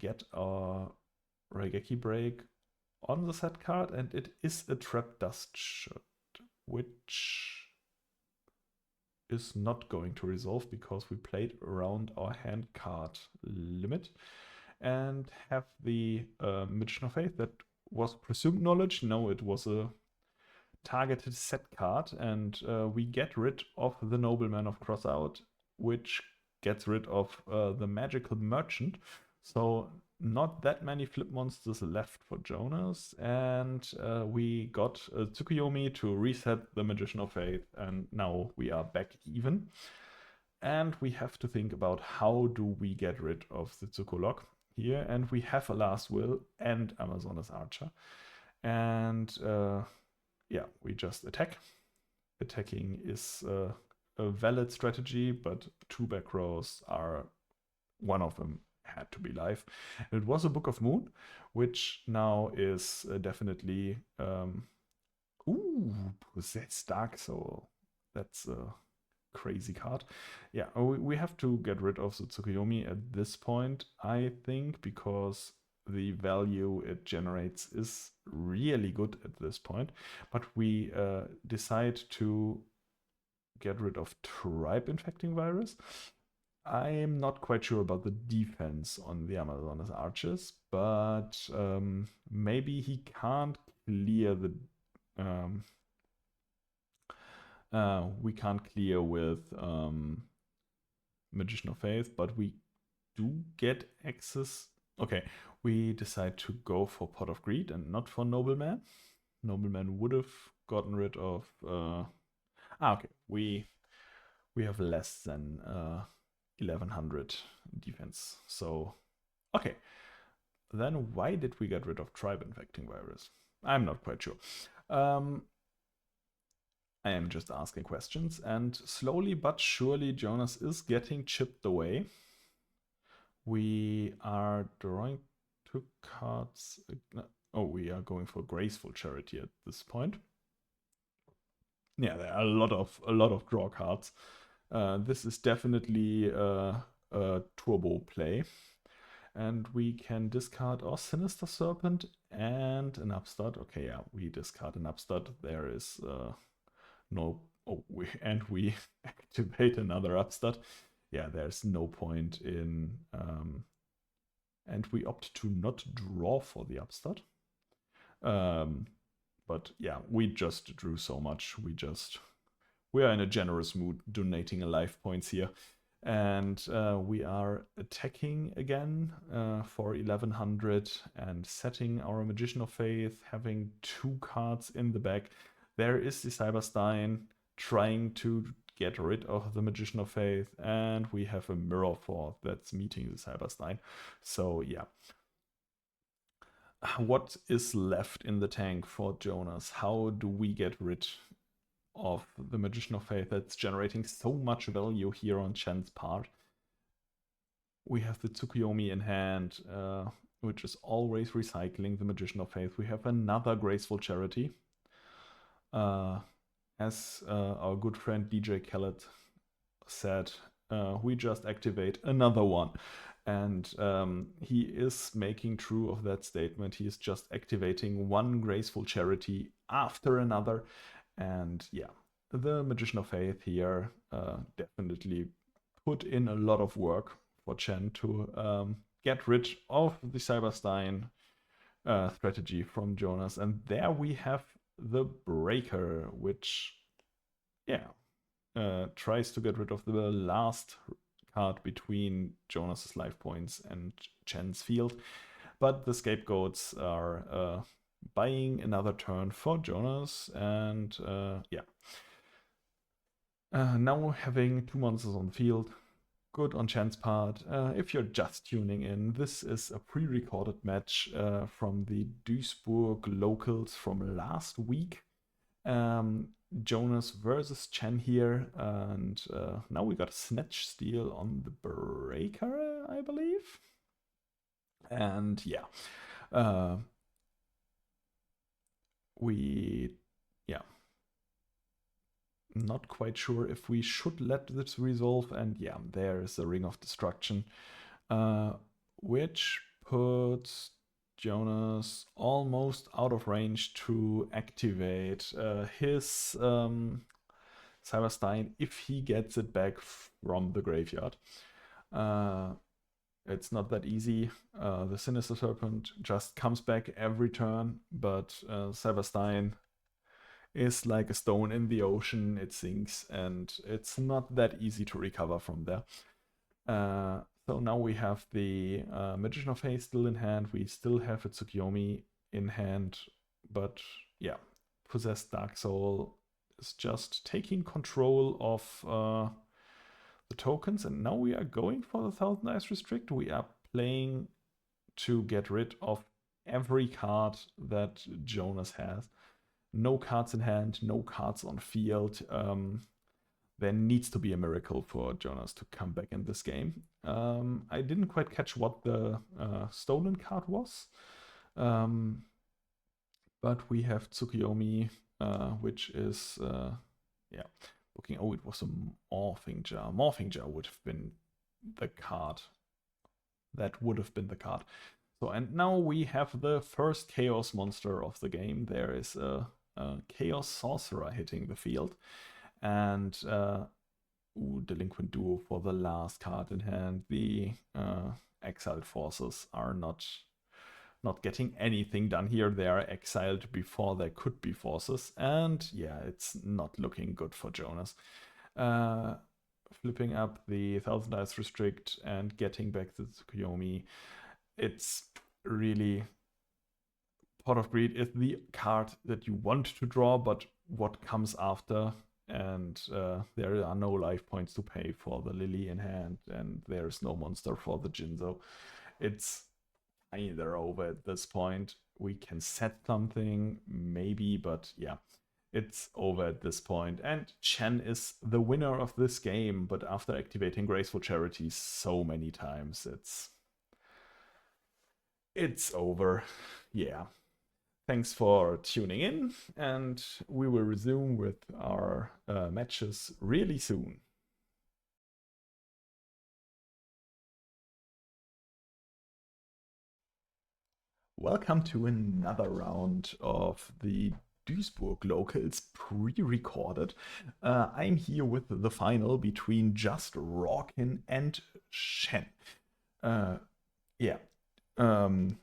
get our Raigeki Break on the set card, and it is a Trap Dust Shot, which is not going to resolve because we played around our hand card limit and have the Magician of Faith that was presumed knowledge. No, it was a targeted set card, and we get rid of the Nobleman of Crossout, which gets rid of the Magical Merchant. So not that many flip monsters left for Jonas, and we got Tsukuyomi to reset the Magician of Faith, and now we are back even. And we have to think about how do we get rid of the Tsukulok here, and we have a Last Will and Amazonas Archer. And yeah, we just attack. Attacking is a valid strategy, but 2 back rows are... one of them had to be live. It was a Book of Moon, which now is definitely... Possessed Dark Soul. That's a crazy card. Yeah, we have to get rid of the Tsukuyomi at this point, I think, because the value it generates is really good at this point. But we decide to get rid of Tribe Infecting Virus. I'm not quite sure about the defense on the Amazonas Archers, but maybe he can't clear the... we can't clear with Magician of Faith, but we do get access. Okay, we decide to go for Pot of Greed and not for Nobleman. Nobleman would have gotten rid of... okay, we have less than 1100 defense. So, okay. Then why did we get rid of Tribe Infecting Virus? I'm not quite sure. I am just asking questions, and slowly but surely Jonas is getting chipped away. We are drawing 2 cards. Oh, we are going for Graceful Charity at this point. Yeah, there are a lot of draw cards. This is definitely a turbo play. And we can discard our Sinister Serpent and an Upstart. Okay, yeah, we discard an Upstart. There is no... we activate another Upstart. yeah, there's no point in... and we opt to not draw for the upstart. But yeah, we just drew so much. We are in a generous mood donating a life points here. And we are attacking again for 1100 and setting our Magician of Faith, having 2 cards in the back. There is the Cyberstein trying to get rid of the Magician of Faith, and we have a Mirror Fort that's meeting the Cyberstein. So yeah. What is left in the tank for Jonas? How do we get rid of the Magician of Faith that's generating so much value here on Chen's part? We have the Tsukuyomi in hand, which is always recycling the Magician of Faith. We have another Graceful Charity. As our good friend DJ Khaled said, we just activate another one. And he is making true of that statement. He is just activating one Graceful Charity after another. And yeah, the Magician of Faith here definitely put in a lot of work for Chen to get rid of the Cyberstein strategy from Jonas. And there we have the Breaker, which, yeah, tries to get rid of the last card between Jonas's life points and Chen's field. But the Scapegoats are buying another turn for Jonas, and yeah. Now having 2 monsters on the field, good on Chen's part. If you're just tuning in, this is a pre-recorded match from the Duisburg Locals from last week. Jonas versus Chen here, and now we got a Snatch Steal on the Breaker, I believe. And yeah, not quite sure if we should let this resolve, and yeah, there's a Ring of Destruction, which puts Jonas almost out of range to activate his Cyberstein if he gets it back from the graveyard. It's not that easy. The Sinister Serpent just comes back every turn, but Cyberstein is like a stone in the ocean. It sinks, and it's not that easy to recover from there. So now we have the Magician of Faith still in hand. We still have a Tsukuyomi in hand, but yeah, Possessed Dark Soul is just taking control of the tokens, and now we are going for the 1000 Ice Restrict. We are playing to get rid of every card that Jonas has. No cards in hand, no cards on field. There needs to be a miracle for Jonas to come back in this game. I didn't quite catch what the stolen card was. But we have Tsukuyomi, which is, yeah, looking, oh, it was a Morphing Jar. Morphing Jar would have been the card. That would have been the card. So, and now we have the first Chaos monster of the game. There is a Chaos Sorcerer hitting the field. And Delinquent Duo for the last card in hand. The exiled forces are not getting anything done here. They are exiled before there could be forces. And yeah, it's not looking good for Jonas. Flipping up the 1000 Ice Restrict and getting back the Tsukuyomi. It's really... Pot of Greed is the card that you want to draw, but what comes after, and there are no life points to pay for the Lily in hand, and there's no monster for the Jinzo. It's either over at this point. We can set something, maybe, but yeah, it's over at this point. And Chen is the winner of this game, but after activating Graceful Charity so many times, it's over. Yeah. Thanks for tuning in, and we will resume with our matches really soon. Welcome to another round of the Duisburg Locals pre-recorded. I'm here with the final between Just Rockin and Shen. Uh, yeah, um,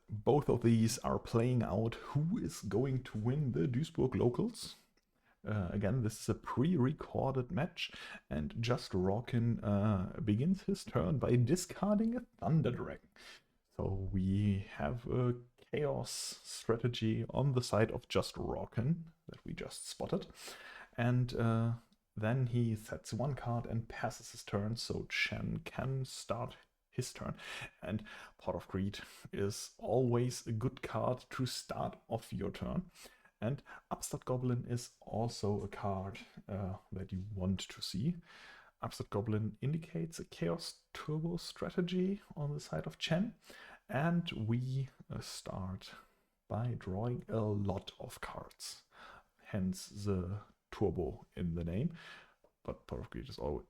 both of these are playing out who is going to win the Duisburg Locals. Again, this is a pre-recorded match, and Just Rockin begins his turn by discarding a Thunder Dragon. So we have a chaos strategy on the side of Just Rockin that we just spotted. And then he sets one card and passes his turn, so Chen can start his turn. And Pot of Greed is always a good card to start off your turn. And Upstart Goblin is also a card that you want to see. Upstart Goblin indicates a Chaos Turbo strategy on the side of Chen. And we start by drawing a lot of cards. Hence the turbo in the name. But Pot of Greed is always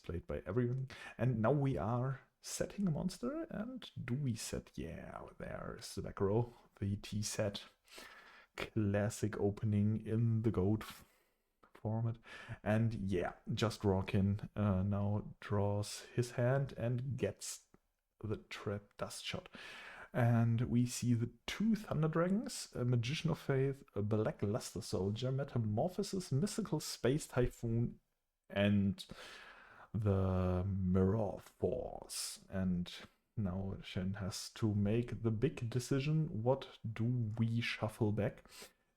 played by everyone. And now we are setting a monster. And do we set? Yeah, there's the back row. The T set. Classic opening in the goat format. And yeah, Just Rockin now draws his hand and gets the Trap Dust Shot. And we see the two Thunder Dragons, a Magician of Faith, a Black Luster Soldier, Metamorphosis, Mystical Space Typhoon, and the Mirror Force. And now Shen has to make the big decision. What do we shuffle back?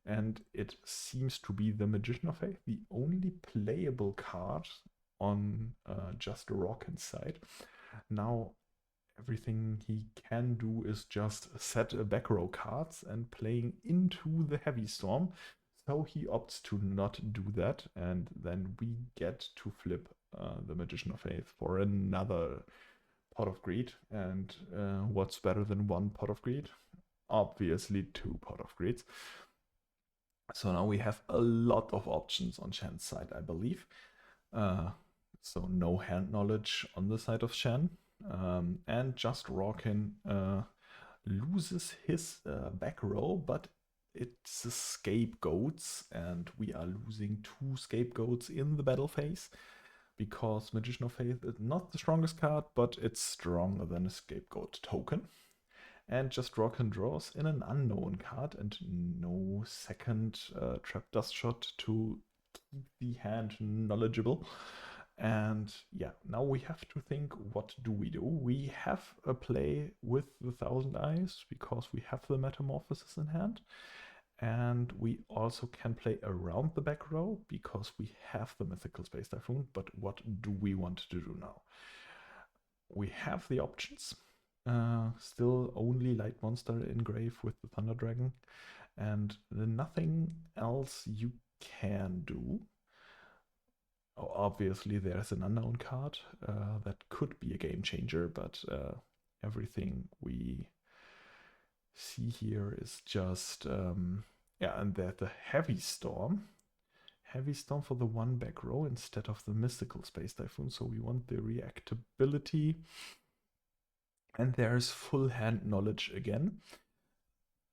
And it seems to be the Magician of Faith, the only playable card on Just Rockin's side. Now, everything he can do is just set a back row cards and playing into the Heavy Storm. So he opts to not do that, and then we get to flip the Magician of Faith for another Pot of Greed. And what's better than one Pot of Greed? Obviously two Pot of Greeds. So now we have a lot of options on Shen's side, I believe. So no hand knowledge on the side of Shen. And Just Rockin loses his back row, but it's a scapegoats, and we are losing two scapegoats in the battle phase because Magician of Faith is not the strongest card, but it's stronger than a scapegoat token. And Just Rockin draws in an unknown card and no second Trap Dust Shot to keep the hand knowledgeable. And yeah, now we have to think, what do? We have a play with the Thousand Eyes because we have the Metamorphosis in hand. And we also can play around the back row because we have the Mythical Space Typhoon. But what do we want to do now? We have the options. Still only Light Monster in grave with the Thunder Dragon. And nothing else you can do. Obviously, there's an unknown card that could be a game changer, but everything we see here is just, yeah, and the Heavy Storm. Heavy Storm for the one back row instead of the Mystical Space Typhoon, so we want the reactability. And there's full hand knowledge again.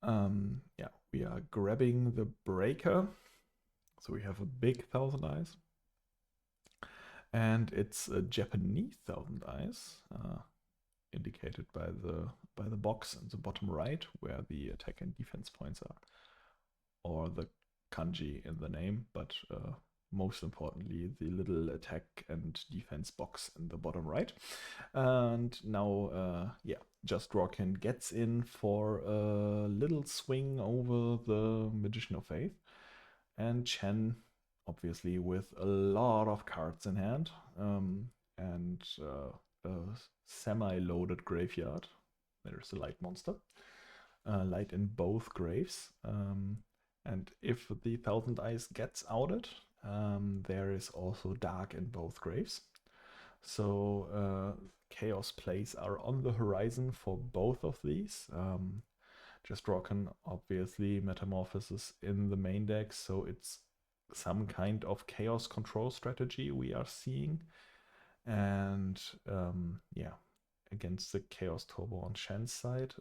Yeah, we are grabbing the Breaker, so we have a big Thousand Eyes. And it's a Japanese Thousand Eyes, indicated by the box in the bottom right, where the attack and defense points are, or the kanji in the name, but most importantly, the little attack and defense box in the bottom right. And now, yeah, Just Rockin gets in for a little swing over the Magician of Faith, and Chen, obviously with a lot of cards in hand, and a semi-loaded graveyard. There's a light monster. Light in both graves. And if the Thousand Eyes gets outed, there is also dark in both graves. So chaos plays are on the horizon for both of these. Just Rockin, obviously, Metamorphosis in the main deck, so it's some kind of chaos control strategy we are seeing. And yeah, against the Chaos Turbo on Shen's side,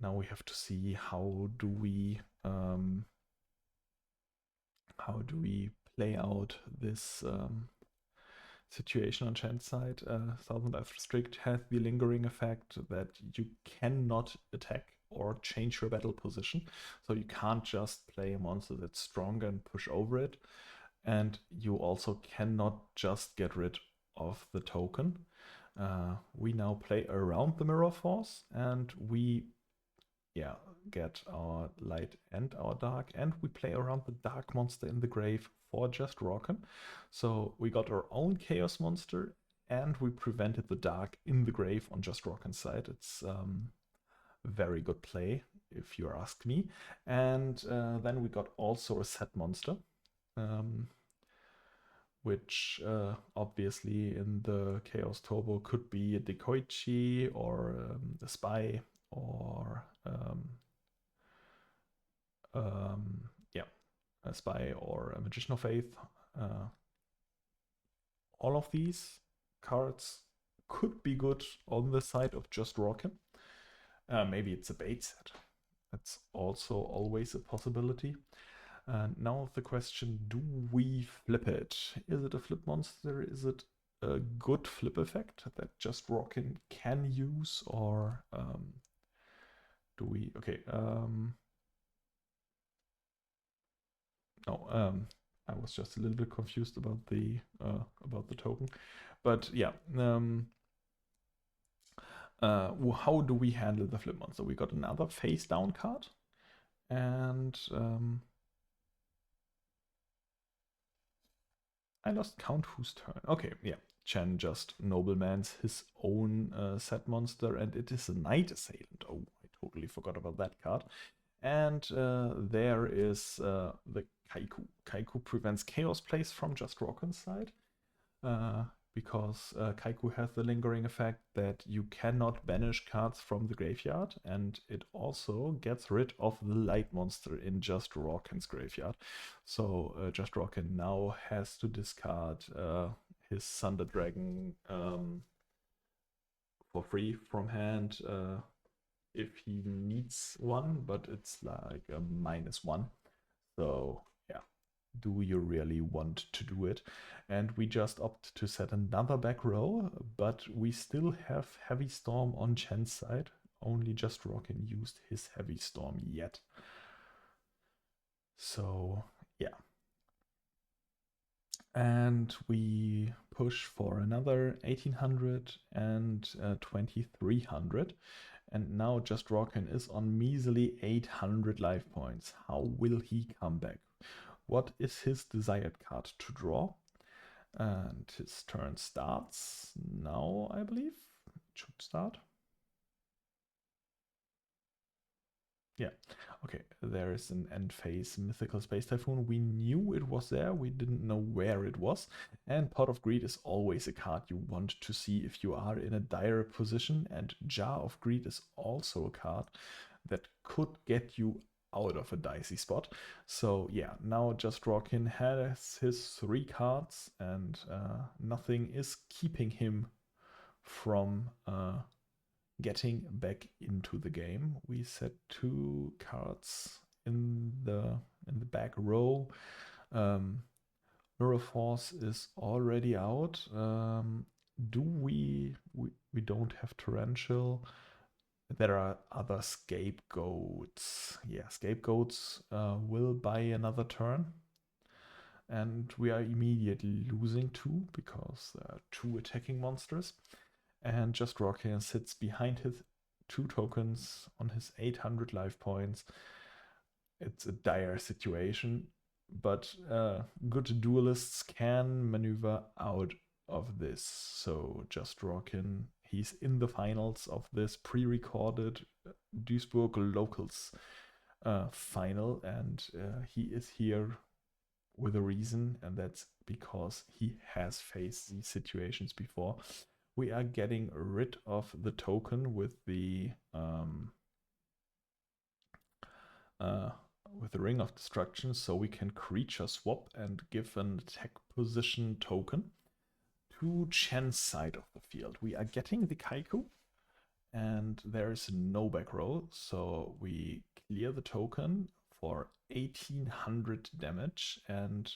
now we have to see how do we play out this situation on Chen's side. Thousand Life Restrict has the lingering effect that you cannot attack or change your battle position. So you can't just play a monster that's stronger and push over it. And you also cannot just get rid of the token. We now play around the Mirror Force, and we get our light and our dark, and we play around the dark monster in the grave for just Rockin. So we got our own chaos monster, and we prevented the dark in the grave on just Rockin's side. It's very good play, if you ask me. And then we got also a set monster, which obviously in the Chaos Turbo could be a Dekoichi or a Spy or a Spy or a Magician of Faith. All of these cards could be good on the side of just Rockin. Maybe it's a bait set. That's also always a possibility. Now the question, do we flip it? Is it a flip monster? Is it a good flip effect that just Rockin can use? Or do we... Okay. No, I was just a little bit confused about the token. But yeah. How do we handle the flip monster? We got another face down card. And... I lost count whose turn. Okay, yeah. Chen just noblemans his own set monster, and it is a Night Assailant. Oh, I totally forgot about that card. And there is the Kaiku. Kaiku prevents Chaos Plays from just Rockin's side. Because Kaiku has the lingering effect that you cannot banish cards from the graveyard, and it also gets rid of the light monster in just Rockin's graveyard. So just Rockin now has to discard his Thunder Dragon for free from hand if he needs one, but it's like a -1. So yeah, do you really want to do it? And we just opt to set another back row, but we still have Heavy Storm on Chen's side. Only just Rockin used his Heavy Storm yet. So yeah. And we push for another 1800 and 2300. And now just Rockin is on measly 800 life points. How will he come back? What is his desired card to draw? And his turn starts now, I believe. It should start. Yeah, okay, there is an end phase Mythical Space Typhoon. We knew it was there, we didn't know where it was. And Pot of Greed is always a card you want to see if you are in a dire position. And Jar of Greed is also a card that could get you out of a dicey spot. So yeah, now just Rockin has his 3 cards, and nothing is keeping him from getting back into the game. We set 2 cards in the back row. Mirror Force is already out. Do we don't have Torrential. There are other Scapegoats. Yeah, Scapegoats will buy another turn. And we are immediately losing 2 because there are 2 attacking monsters. And just Rockin sits behind his 2 tokens on his 800 life points. It's a dire situation, but good duelists can maneuver out of this. So just Rockin, he's in the finals of this pre-recorded Duisburg Locals final, and he is here with a reason, and that's because he has faced these situations before. We are getting rid of the token with the Ring of Destruction, so we can creature swap and give an attack position token to Chen's side of the field. We are getting the Kaiku, and there is no back row, so we clear the token for 1800 damage, and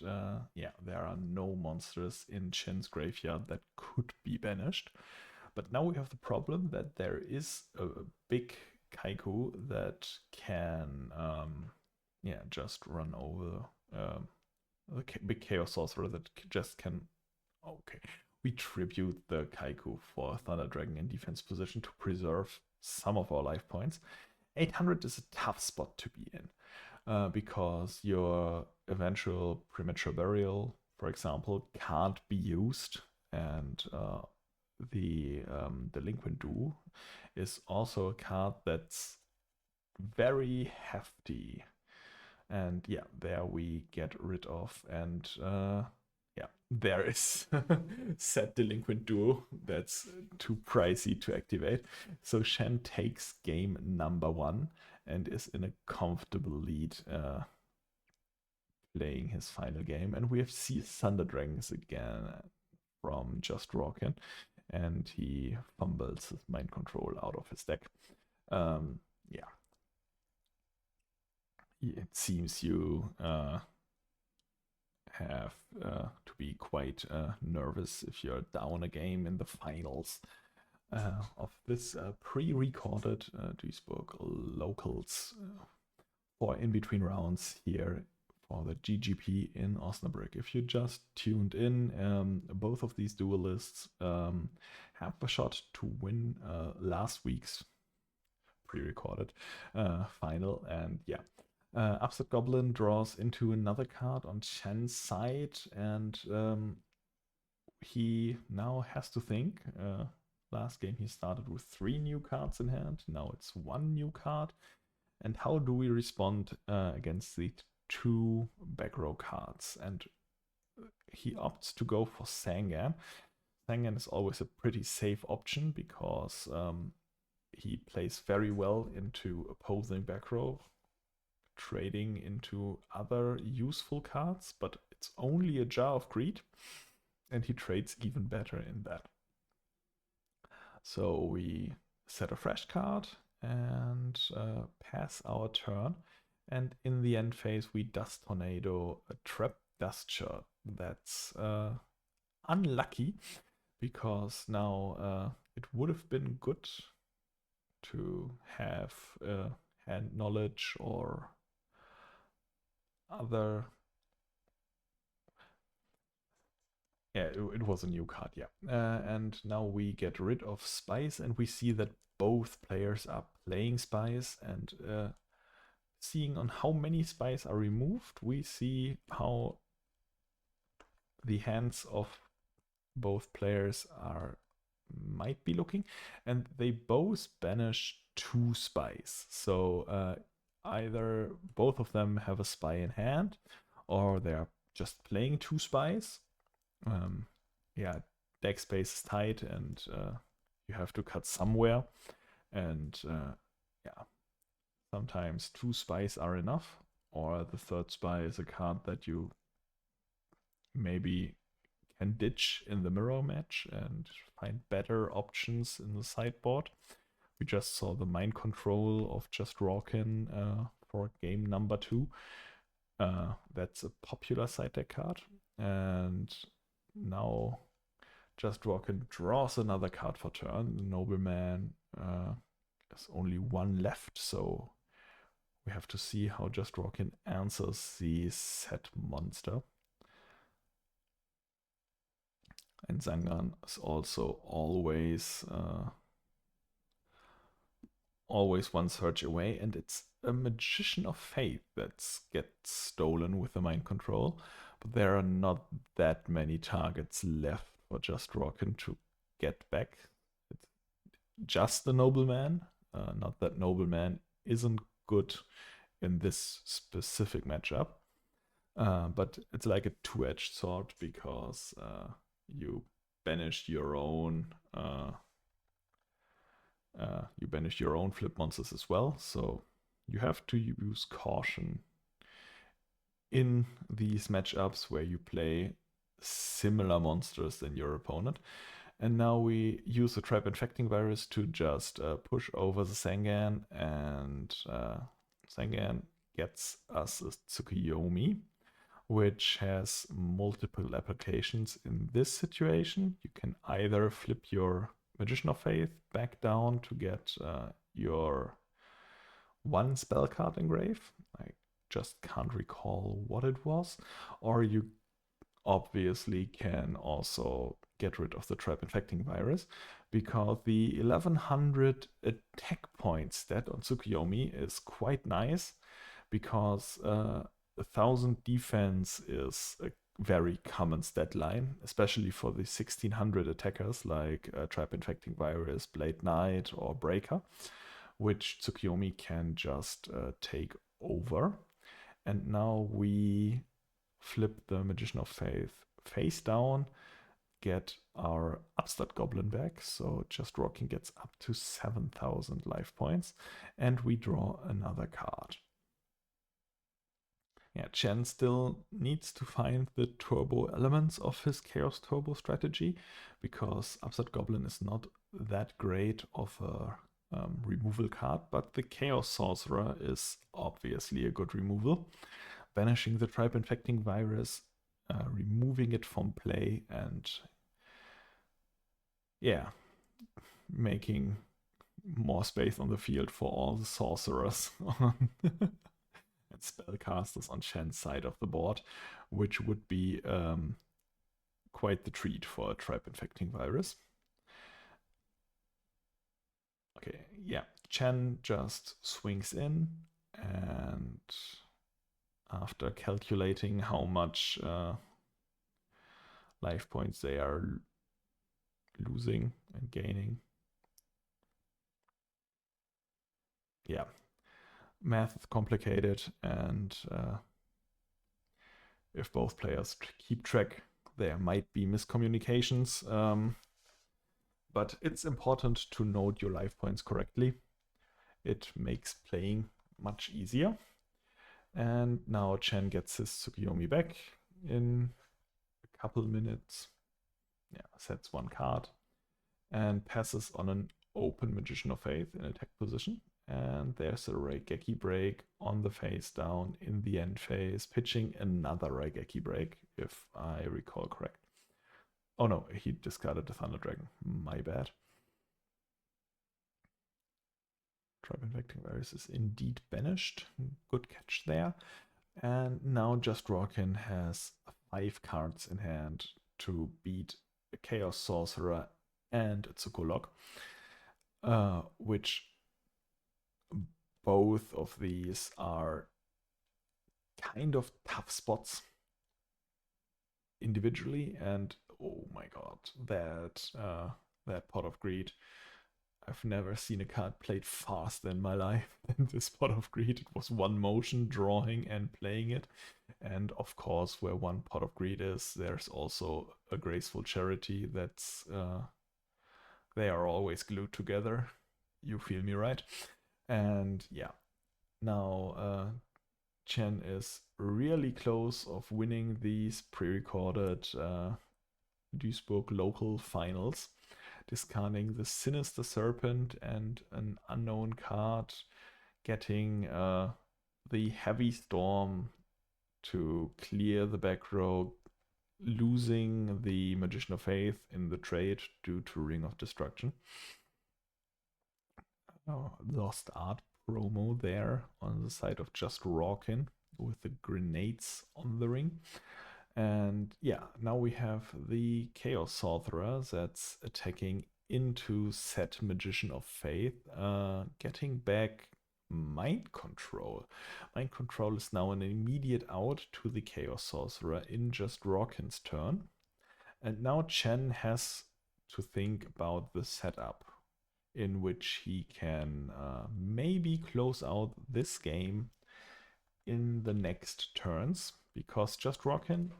yeah, there are no monsters in Chen's graveyard that could be banished. But now we have the problem that there is a big Kaiku that can, yeah, just run over a big Chaos Sorcerer that just can. Okay, we tribute the Kaiku for Thunder Dragon in defense position to preserve some of our life points. 800 is a tough spot to be in because your eventual Premature Burial, for example, can't be used, and the Delinquent Duo is also a card that's very hefty. And yeah, there we get rid of, and yeah, there is set Delinquent Duo that's too pricey to activate. So Shen takes game number 1 and is in a comfortable lead, playing his final game. And we have Thunder Dragons again from Just Rockin', and he fumbles his mind control out of his deck. Yeah. It seems you have to be quite nervous if you're down a game in the finals of this pre-recorded Duisburg Locals for in-between rounds here for the GGP in Osnabrück. If you just tuned in, both of these duelists have a shot to win last week's pre-recorded final, and yeah. Upset Goblin draws into another card on Chen's side, and he now has to think. Last game he started with 3 new cards in hand, now it's 1 new card. And how do we respond against the 2 back row cards? And he opts to go for Sangan. Sangan is always a pretty safe option because he plays very well into opposing back row, trading into other useful cards, but it's only a Jar of Greed, and he trades even better in that. So we set a fresh card and pass our turn, and in the end phase we Dust Tornado a Trap Dust Shot. That's unlucky, because now it would have been good to have hand knowledge or other. Yeah, it was a new card, yeah. And now we get rid of Spice, and we see that both players are playing Spice, and seeing on how many Spice are removed, we see how the hands of both players might be looking, and they both banish 2 Spice. So either both of them have a spy in hand, or they're just playing 2 spies. Yeah, deck space is tight, and you have to cut somewhere. And yeah, sometimes 2 spies are enough, or the 3rd spy is a card that you maybe can ditch in the mirror match and find better options in the sideboard. We just saw the mind control of Just Rockin' for game number 2. That's a popular side deck card. And now Just Rockin' draws another card for turn. The Nobleman has only 1 left, so we have to see how Just Rockin' answers the set monster. And Zangan is also always 1 search away, and it's a Magician of Fate that gets stolen with the mind control. But there are not that many targets left for Just Rockin' to get back. It's just a Nobleman. Not that Nobleman isn't good in this specific matchup, but it's like a 2-edged sword, because you banish your own flip monsters as well, so you have to use caution in these matchups where you play similar monsters than your opponent. And now we use the trap infecting virus to just push over the Sangan, and Sangan gets us a Tsukuyomi, which has multiple applications in this situation. You can either flip your Magician of Faith back down to get your one spell card engrave. I just can't recall what it was. Or you obviously can also get rid of the trap infecting virus, because the 1100 attack points stat on Tsukuyomi is quite nice, because 1000 defense is a very common stat line, especially for the 1600 attackers like Trap Infecting Virus, Blade Knight, or Breaker, which Tsukuyomi can just take over. And now we flip the Magician of Faith face down, get our Upstart Goblin back, so Just Rocking gets up to 7000 life points, and we draw another card. Yeah, Chen still needs to find the turbo elements of his Chaos Turbo strategy, because Upstart Goblin is not that great of a removal card, but the Chaos Sorcerer is obviously a good removal. Banishing the Tribe Infecting Virus, removing it from play, and yeah, making more space on the field for all the sorcerers and spellcasters on Shen's side of the board, which would be quite the treat for a Tribe Infecting Virus. Okay, yeah, Chen just swings in, and after calculating how much life points they are losing and gaining, yeah, math is complicated, and if both players keep track, there might be miscommunications. But it's important to note your life points correctly. It makes playing much easier. And now Chen gets his Tsukuyomi back in a couple minutes. Yeah, sets one card and passes on an open Magician of Faith in attack position. And there's a Raigeki break on the face down in the end phase, pitching another Raigeki break, if I recall correct. Oh no, he discarded the Thunder Dragon. My bad. Tribe Infecting Virus is indeed banished. Good catch there. And now Just Rockin has 5 cards in hand to beat a Chaos Sorcerer and a Tsukulok, which both of these are kind of tough spots individually. And oh my god, that Pot of Greed. I've never seen a card played faster in my life than this Pot of Greed. It was one motion, drawing and playing it. And of course, where one Pot of Greed is, there's also a Graceful Charity. That's they are always glued together. You feel me, right? And yeah, now Chen is really close of winning these pre-recorded Duisburg Local finals, discarding the Sinister Serpent and an unknown card, getting the Heavy Storm to clear the back row, losing the Magician of Faith in the trade due to Ring of Destruction. Lost Art promo there on the side of Just Rockin with the grenades on the ring. And yeah, now we have the Chaos Sorcerer that's attacking into said Magician of Faith, getting back Mind Control. Mind Control is now an immediate out to the Chaos Sorcerer in Just Rockin's turn. And now Chen has to think about the setup in which he can maybe close out this game in the next turns, because Just Rockin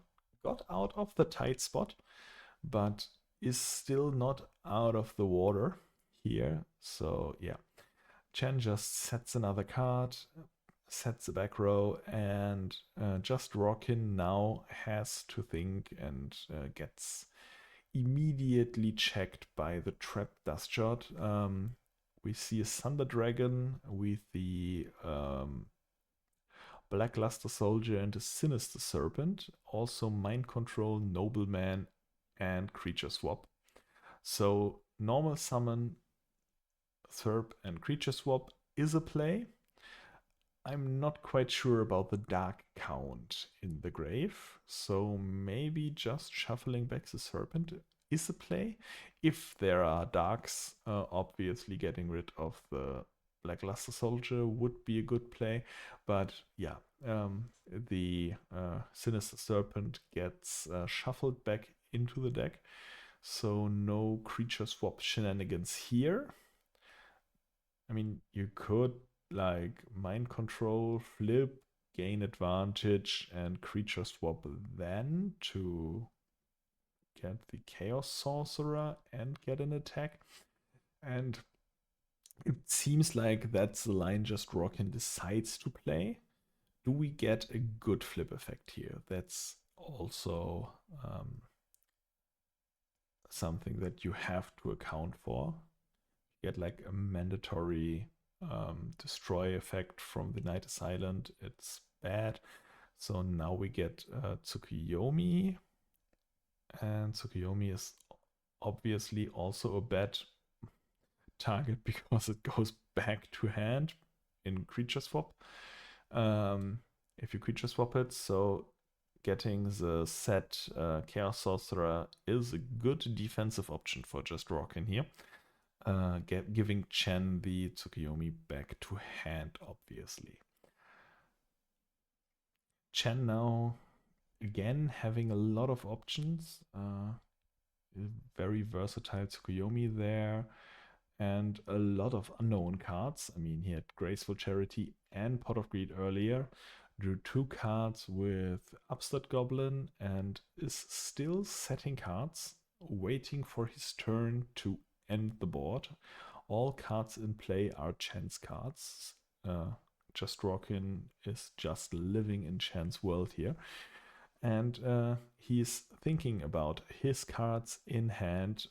got out of the tight spot, but is still not out of the water here. So yeah, Chen just sets another card, sets the back row, and Just Rockin now has to think and gets immediately checked by the trap dust shot. We see a Thunder Dragon with the Black Luster Soldier and a Sinister Serpent. Also Mind Control, Nobleman, and Creature Swap. So normal summon, Therp, and Creature Swap is a play. I'm not quite sure about the dark count in the grave, so maybe just shuffling back the Serpent is a play. If there are darks, obviously getting rid of the Blackluster Soldier would be a good play, but yeah, the Sinister Serpent gets shuffled back into the deck, so no creature swap shenanigans here. I mean, you could like mind control, flip, gain advantage, and creature swap then to get the Chaos Sorcerer and get an attack. And it seems like that's the line just Rockin decides to play. Do we get a good flip effect here? That's also something that you have to account for. Get like a mandatory destroy effect from the Night Assailant. It's bad. So now we get Tsukuyomi. And Tsukuyomi is obviously also a bad target because it goes back to hand in creature swap. If you creature swap it, so getting the set Chaos Sorcerer is a good defensive option for just Rockin here. Giving Chen the Tsukuyomi back to hand, obviously. Chen now, again, having a lot of options. Very versatile Tsukuyomi there. And a lot of unknown cards. I mean, he had Graceful Charity and Pot of Greed earlier. Drew 2 cards with Upstart Goblin and is still setting cards, waiting for his turn to end the board. All cards in play are chance cards. Just Rockin is just living in chance world here. And he's thinking about his cards in hand.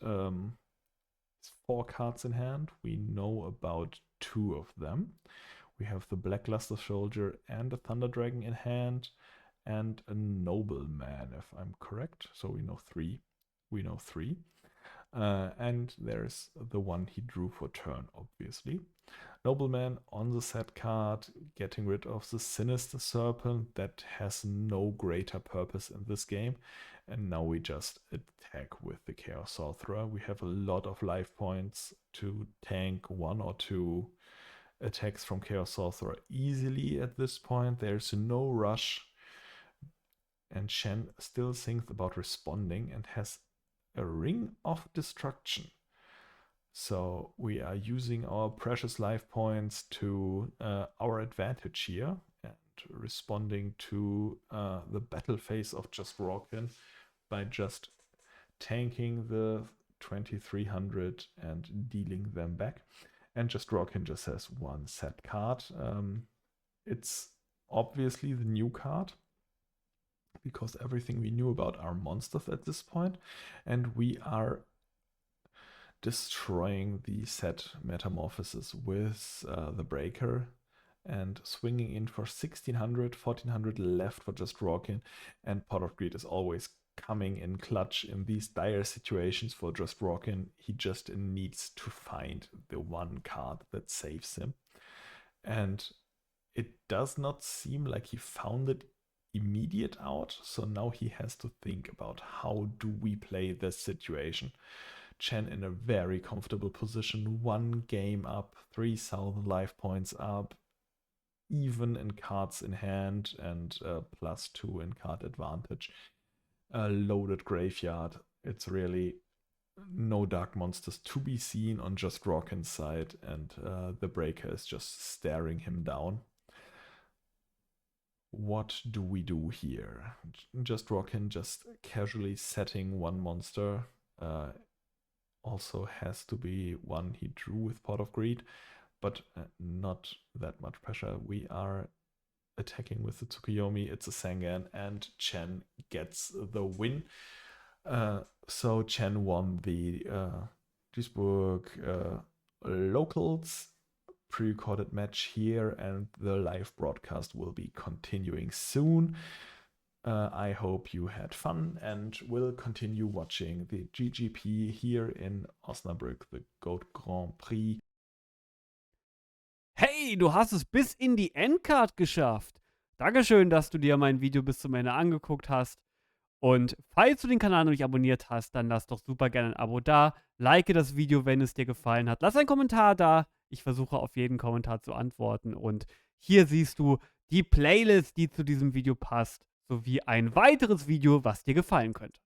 4 cards in hand. We know about 2 of them. We have the Blackluster Soldier and a Thunder Dragon in hand, and a Nobleman, if I'm correct. So we know 3. We know 3. And there's the one he drew for turn, obviously. Nobleman on the set card, getting rid of the Sinister Serpent that has no greater purpose in this game. And now we just attack with the Chaos Sorcerer. We have a lot of life points to tank 1 or 2 attacks from Chaos Sorcerer easily at this point. There's no rush. And Shen still thinks about responding and has a Ring of Destruction. So we are using our precious life points to our advantage here and responding to the battle phase of just Rockin by just tanking the 2300 and dealing them back. And just Rockin just has 1 set card. It's obviously the new card because everything we knew about our monsters at this point, and we are destroying the set Metamorphosis with the Breaker and swinging in for 1600, 1400 left for just Rockin, and Pot of Greed is always coming in clutch in these dire situations for just Rockin. He just needs to find the 1 card that saves him, and it does not seem like he found it immediate out, so now he has to think about how do we play this situation. Chen in a very comfortable position, 1 game up, 3000 life points up, even in cards in hand, and +2 in card advantage. A loaded graveyard. It's really no dark monsters to be seen on just Rockin's side, and the Breaker is just staring him down. What do we do here? Just Rockin just casually setting 1 monster. Also has to be 1 he drew with Pot of Greed, but not that much pressure. We are attacking with the Tsukuyomi. It's a Sangan, and Chen gets the win. So Chen won the Duisburg Locals pre-recorded match here, and the live broadcast will be continuing soon. I hope you had fun and will continue watching the GGP here in Osnabrück, the Goat Grand Prix. Hey, du hast es bis in die Endcard geschafft. Dankeschön, dass du dir mein Video bis zum Ende angeguckt hast. Und falls du den Kanal noch nicht abonniert hast, dann lass doch super gerne ein Abo da. Like das Video, wenn es dir gefallen hat. Lass einen Kommentar da. Ich versuche auf jeden Kommentar zu antworten. Und hier siehst du die Playlist, die zu diesem Video passt, sowie ein weiteres Video, was dir gefallen könnte.